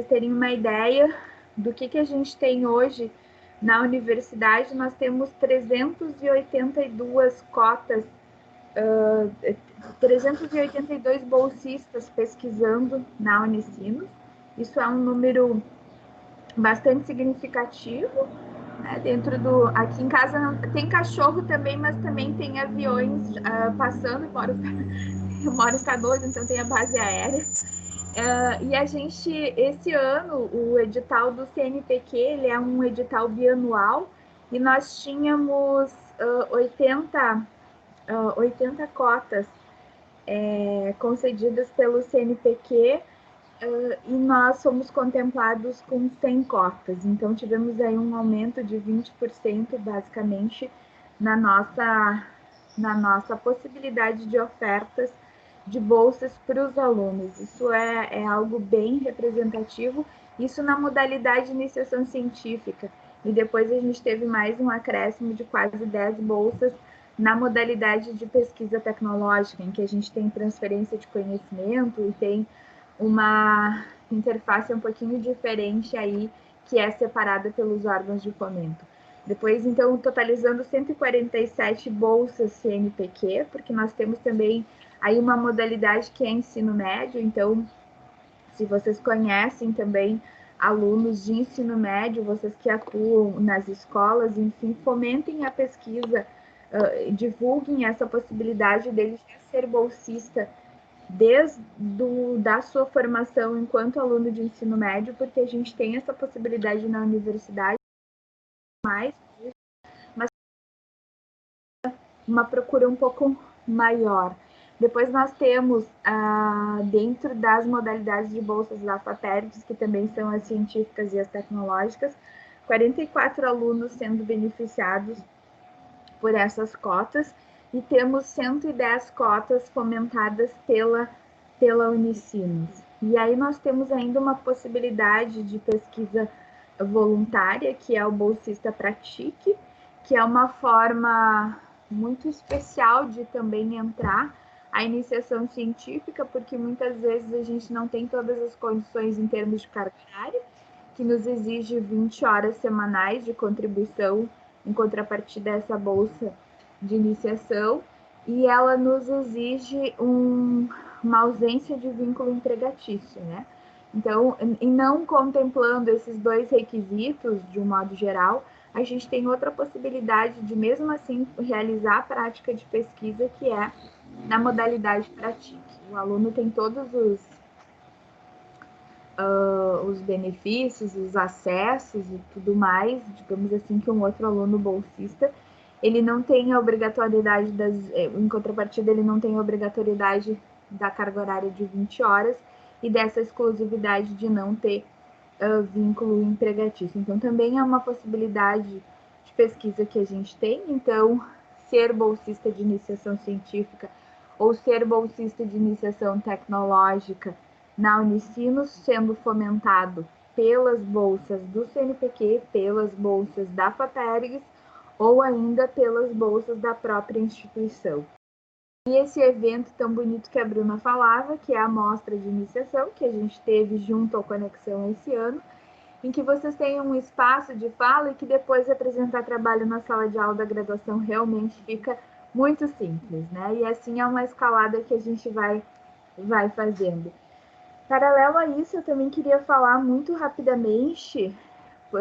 Speaker 3: terem uma ideia do que a gente tem hoje na universidade. Nós temos 382 cotas, 382 bolsistas pesquisando na Unicinos. Isso é um número bastante significativo, né? Aqui em casa tem cachorro também, mas também tem aviões passando. Eu moro em Canoas, então tem a base aérea. E a gente, esse ano, o edital do CNPq, ele é um edital bianual, e nós tínhamos 80 cotas concedidas pelo CNPq, e nós somos contemplados com 100 cotas. Então, tivemos aí um aumento de 20%, basicamente, na nossa na nossa possibilidade de ofertas de bolsas para os alunos. Isso é algo bem representativo, isso na modalidade de iniciação científica. E depois a gente teve mais um acréscimo de quase 10 bolsas na modalidade de pesquisa tecnológica, em que a gente tem transferência de conhecimento e tem uma interface um pouquinho diferente aí, que é separada pelos órgãos de fomento. Depois, então, totalizando 147 bolsas CNPq, porque nós temos também aí uma modalidade que é ensino médio. Então, se vocês conhecem também alunos de ensino médio, vocês que atuam nas escolas, enfim, fomentem a pesquisa, divulguem essa possibilidade deles de ser bolsista desde da sua formação enquanto aluno de ensino médio, porque a gente tem essa possibilidade na universidade, mas uma procura um pouco maior. Depois nós temos, dentro das modalidades de bolsas da FAPERGS, que também são as científicas e as tecnológicas, 44 alunos sendo beneficiados por essas cotas, e temos 110 cotas fomentadas pela Unicinos. E aí nós temos ainda uma possibilidade de pesquisa voluntária, que é o Bolsista Pratique, que é uma forma muito especial de também entrar a iniciação científica, porque muitas vezes a gente não tem todas as condições em termos de carga horária, que nos exige 20 horas semanais de contribuição em contrapartida dessa bolsa de iniciação, e ela nos exige uma ausência de vínculo empregatício, né? Então, e não contemplando esses dois requisitos, de um modo geral, a gente tem outra possibilidade de, mesmo assim, realizar a prática de pesquisa, que é na modalidade Pratique. O aluno tem todos os benefícios, os acessos e tudo mais, digamos assim, que um outro aluno bolsista. Ele não tem a obrigatoriedade em contrapartida, ele não tem a obrigatoriedade da carga horária de 20 horas e dessa exclusividade de não ter vínculo empregatício. Então, também é uma possibilidade de pesquisa que a gente tem. Então, ser bolsista de iniciação científica ou ser bolsista de iniciação tecnológica na Unicinos, sendo fomentado pelas bolsas do CNPq, pelas bolsas da FAPERGS ou ainda pelas bolsas da própria instituição. E esse evento tão bonito que a Bruna falava, que é a mostra de iniciação, que a gente teve junto ao Conexão esse ano, em que vocês tenham um espaço de fala e que depois apresentar trabalho na sala de aula da graduação realmente fica muito simples, né? E assim é uma escalada que a gente vai fazendo. Paralelo a isso, eu também queria falar muito rapidamente,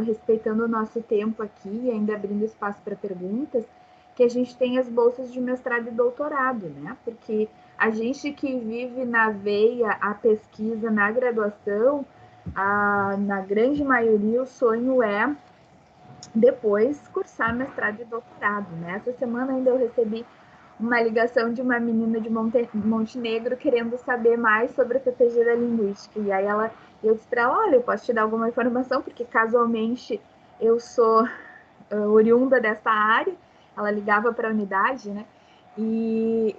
Speaker 3: respeitando o nosso tempo aqui e ainda abrindo espaço para perguntas, que a gente tem as bolsas de mestrado e doutorado, né? Porque a gente que vive na veia a pesquisa na graduação, na grande maioria o sonho é depois cursar mestrado e doutorado, né? Essa semana ainda eu recebi uma ligação de uma menina de Montenegro querendo saber mais sobre a PPG da linguística. E aí eu disse para ela, olha, eu posso te dar alguma informação, porque casualmente eu sou oriunda dessa área. Ela ligava para a unidade, né? E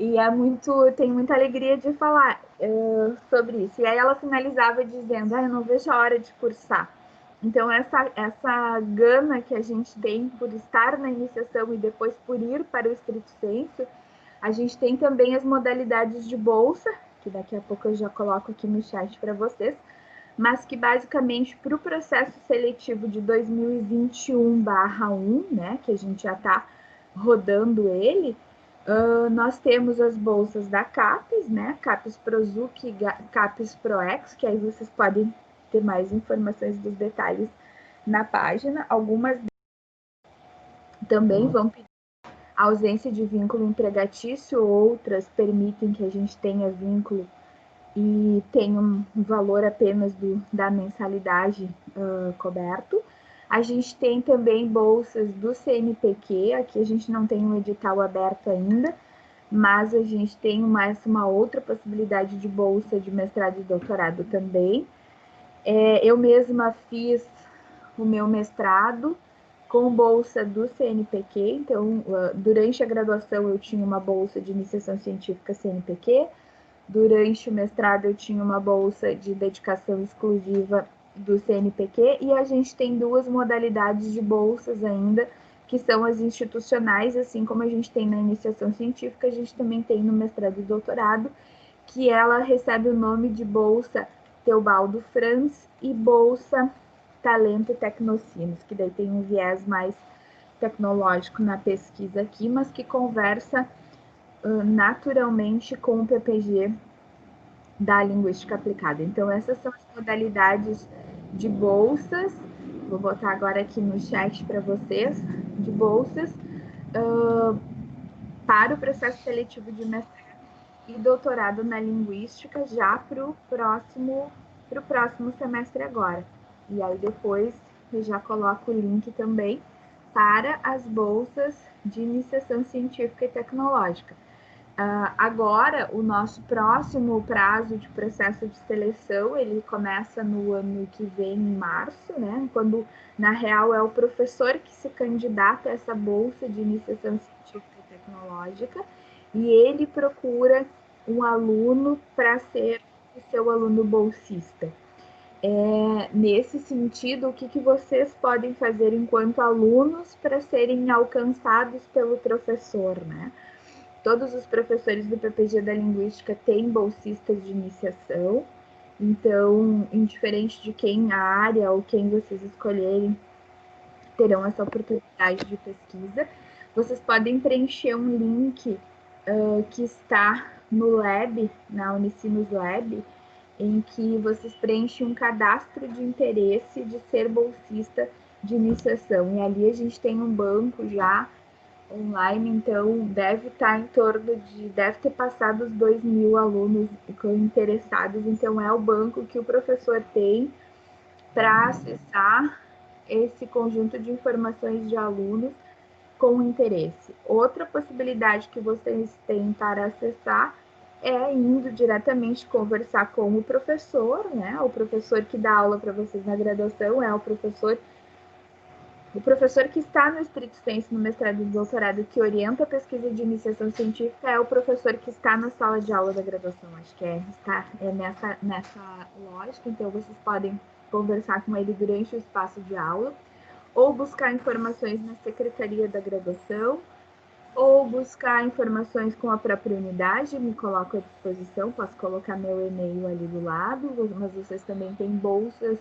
Speaker 3: tenho muita alegria de falar sobre isso. E aí ela finalizava dizendo, eu não vejo a hora de cursar. Então, essa gana que a gente tem por estar na iniciação e depois por ir para o estrito sensu, a gente tem também as modalidades de bolsa, que daqui a pouco eu já coloco aqui no chat para vocês, mas que basicamente para o processo seletivo de 2021/1, né, que a gente já está rodando ele, nós temos as bolsas da CAPES, né, CAPES Prozuc e CAPES Proex, que aí vocês podem ter mais informações dos detalhes na página. Algumas também vão pedir a ausência de vínculo empregatício, outras permitem que a gente tenha vínculo e tenha um valor apenas da mensalidade coberto. A gente tem também bolsas do CNPq, aqui a gente não tem um edital aberto ainda, mas a gente tem uma outra possibilidade de bolsa de mestrado e doutorado também. Eu mesma fiz o meu mestrado com bolsa do CNPq. Então, durante a graduação eu tinha uma bolsa de iniciação científica CNPq, durante o mestrado eu tinha uma bolsa de dedicação exclusiva do CNPq, e a gente tem 2 modalidades de bolsas ainda, que são as institucionais, assim como a gente tem na iniciação científica, a gente também tem no mestrado e doutorado, que ela recebe o nome de Bolsa Teobaldo Franz e Bolsa Talento Tecnocinos, que daí tem um viés mais tecnológico na pesquisa aqui, mas que conversa naturalmente com o PPG da linguística aplicada. Então, essas são as modalidades de bolsas. Vou botar agora aqui no chat para vocês, de bolsas para o processo seletivo de mestrado e doutorado na linguística já para o próximo semestre agora. E aí depois eu já coloco o link também para as bolsas de iniciação científica e tecnológica. Agora, o nosso próximo prazo de processo de seleção, ele começa no ano que vem, em março, né? Quando, na real, é o professor que se candidata a essa bolsa de iniciação científica e tecnológica, e ele procura um aluno para ser o seu aluno bolsista. Nesse sentido, o que vocês podem fazer enquanto alunos para serem alcançados pelo professor, né? Todos os professores do PPG da Linguística têm bolsistas de iniciação, então, indiferente de quem a área ou quem vocês escolherem, terão essa oportunidade de pesquisa. Vocês podem preencher um link que está no Lab, na Unicinos Lab, em que vocês preenchem um cadastro de interesse de ser bolsista de iniciação. E ali a gente tem um banco já online, então deve ter passado os 2.000 alunos interessados, então é o banco que o professor tem para acessar esse conjunto de informações de alunos com interesse. Outra possibilidade que vocês têm para acessar é indo diretamente conversar com o professor, né? O professor que dá aula para vocês na graduação é o professor que está no estricto sensu no mestrado e doutorado, que orienta a pesquisa de iniciação científica, é o professor que está na sala de aula da graduação. Acho que é nessa lógica. Então, vocês podem conversar com ele durante o espaço de aula, ou buscar informações na secretaria da graduação, ou buscar informações com a própria unidade. Me coloco à disposição, posso colocar meu e-mail ali do lado, mas vocês também têm bolsa,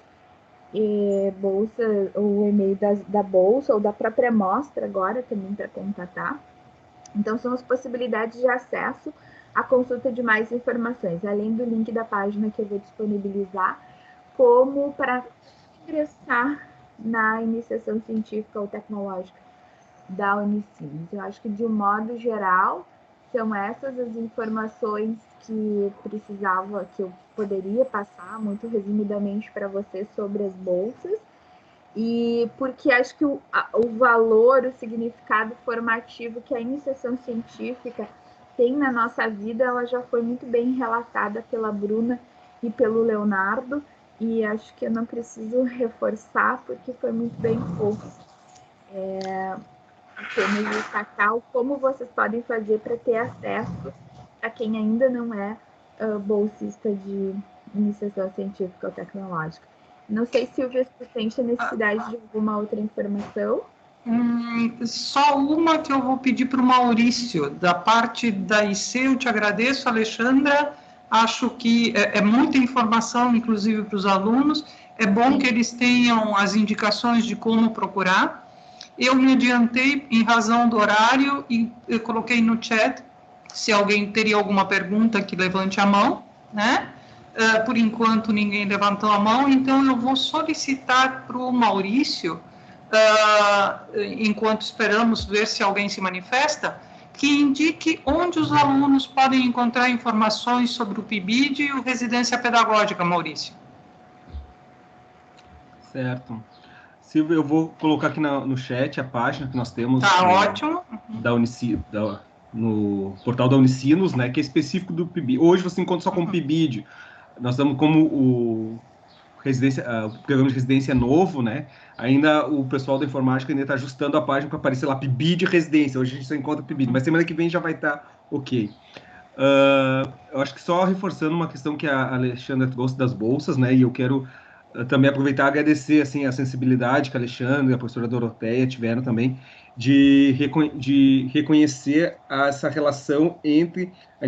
Speaker 3: o e-mail da bolsa ou da própria mostra agora também para contatar. Então, são as possibilidades de acesso à consulta de mais informações, além do link da página que eu vou disponibilizar, como para ingressar na iniciação científica ou tecnológica da Unicinos. Eu acho que, de um modo geral, são essas as informações que eu poderia passar muito resumidamente para vocês sobre as bolsas, e porque acho que o valor, o significado formativo que a iniciação científica tem na nossa vida, ela já foi muito bem relatada pela Bruna e pelo Leonardo, e acho que eu não preciso reforçar, porque foi muito bem posto. Apenas destacar como vocês podem fazer para ter acesso a quem ainda não é bolsista de iniciação científica ou tecnológica. Não sei, Silvia, se tu sente a necessidade de alguma outra informação.
Speaker 1: Só uma que eu vou pedir para o Maurício. Da parte da IC, eu te agradeço, Alexandra. Acho que é muita informação, inclusive para os alunos. É bom que eles tenham as indicações de como procurar. Eu me adiantei em razão do horário e eu coloquei no chat se alguém teria alguma pergunta que levante a mão, né? Por enquanto ninguém levantou a mão, então eu vou solicitar para o Maurício, enquanto esperamos ver se alguém se manifesta, que indique onde os alunos podem encontrar informações sobre o PIBID e o Residência Pedagógica, Maurício.
Speaker 2: Certo. Silvia, eu vou colocar aqui no chat a página que nós temos.
Speaker 1: Tá ótimo.
Speaker 2: No portal da Unicinos, né, que é específico do PIBID. Hoje você encontra só como PIBID. Nós estamos como o o programa de residência é novo, né? Ainda o pessoal da informática ainda está ajustando a página para aparecer lá PIBID residência. Hoje a gente só encontra PIBID, mas semana que vem já vai estar ok. Eu acho que só reforçando uma questão que a Alexandra trouxe das bolsas, né? E eu quero também aproveitar e agradecer assim, a sensibilidade que a Alexandra e a professora Doroteia tiveram também de reconhecer essa relação entre a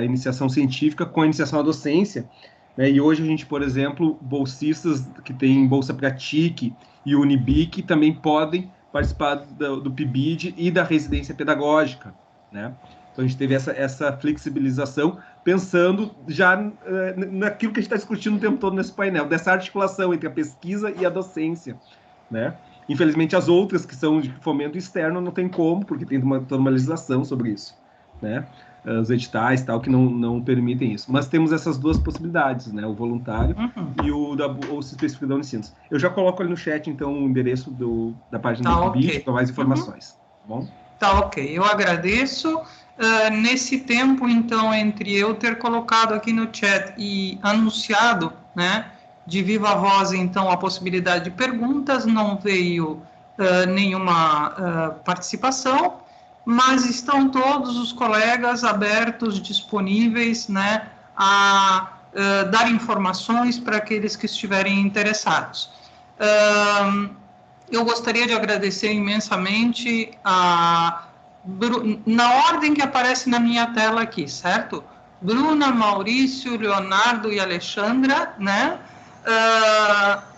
Speaker 2: iniciação científica com a iniciação à docência, né? E hoje a gente, por exemplo, bolsistas que têm bolsa para TIC e Unibic também podem participar do PIBID e da residência pedagógica, né? Então a gente teve essa flexibilização, pensando já naquilo que a gente está discutindo o tempo todo nesse painel, dessa articulação entre a pesquisa e a docência, né? Infelizmente, as outras que são de fomento externo não tem como, porque tem toda uma legislação sobre isso, né? Os editais tal, que não permitem isso. Mas temos essas duas possibilidades, né? O voluntário e o da bolsa específica da Unicinos. Eu já coloco ali no chat, então, o endereço da página do PIBID para mais informações. Tá bom?
Speaker 1: Tá ok. Eu agradeço. Nesse tempo, então, entre eu ter colocado aqui no chat e anunciado, né, de viva voz, então, a possibilidade de perguntas, não veio nenhuma participação, mas estão todos os colegas abertos, disponíveis, né, a dar informações para aqueles que estiverem interessados. Eu gostaria de agradecer imensamente na ordem que aparece na minha tela aqui, certo? Bruna, Maurício, Leonardo e Alexandra, né?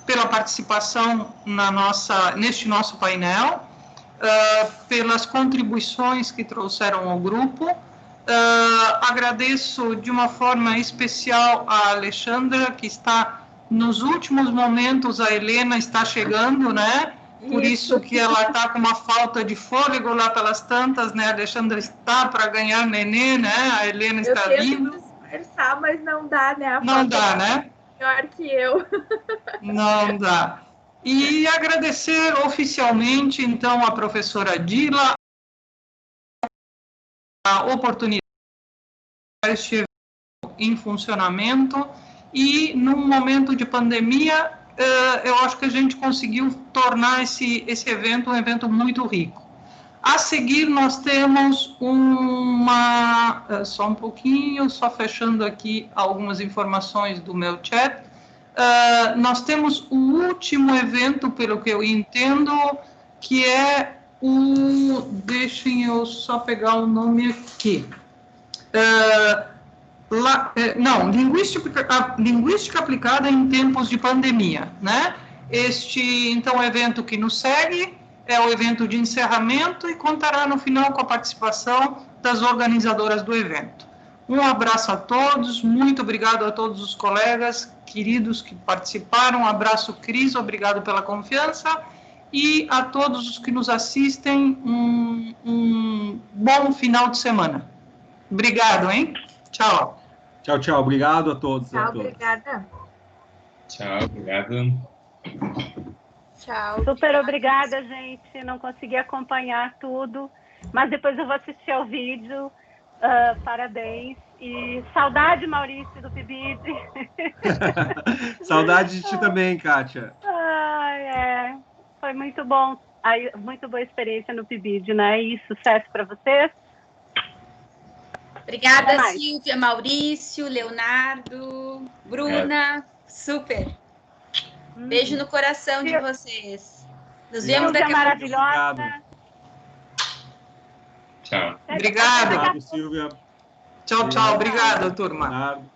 Speaker 1: Pela participação neste nosso painel, pelas contribuições que trouxeram ao grupo. Agradeço de uma forma especial a Alexandra, que está nos últimos momentos, a Helena está chegando, né? Por isso que ela está com uma falta de fôlego lá pelas tantas, né? A Alexandra está para ganhar nenê, né? A Helena está vindo.
Speaker 3: Eu tento disfarçar, mas não dá, né?
Speaker 1: Não dá, né?
Speaker 3: Pior que eu.
Speaker 1: Não dá. E agradecer oficialmente, então, a professora Dila a oportunidade de este evento em funcionamento e, num momento de pandemia, eu acho que a gente conseguiu tornar esse evento um evento muito rico. A seguir, nós temos só um pouquinho, só fechando aqui algumas informações do meu chat. Nós temos o último evento, pelo que eu entendo, que é deixem eu só pegar o nome aqui. Linguística aplicada em tempos de pandemia, né? Então, evento que nos segue é o evento de encerramento e contará no final com a participação das organizadoras do evento. Um abraço a todos, muito obrigado a todos os colegas queridos que participaram, um abraço, Cris, obrigado pela confiança, e a todos os que nos assistem, um bom final de semana. Obrigado, hein? Tchau.
Speaker 2: Tchau, tchau. Obrigado a todos.
Speaker 3: Tchau, obrigada.
Speaker 5: Tchau, obrigado.
Speaker 3: Tchau.
Speaker 6: Super obrigada, gente. Não consegui acompanhar tudo, mas depois eu vou assistir ao vídeo. Parabéns. E saudade, Maurício, do PIBID.
Speaker 2: Saudade de ti também, Kátia.
Speaker 6: Foi muito bom. Muito boa experiência no PIBID, né? E sucesso para vocês.
Speaker 7: Obrigada, Silvia, Maurício, Leonardo, Bruna. Super. Beijo no coração de vocês. Nos vemos daqui a pouco.
Speaker 6: Maravilhosa.
Speaker 5: Tchau.
Speaker 1: Obrigado.
Speaker 2: Obrigado, Silvia.
Speaker 1: Tchau, tchau. Obrigado, turma.
Speaker 2: Leonardo.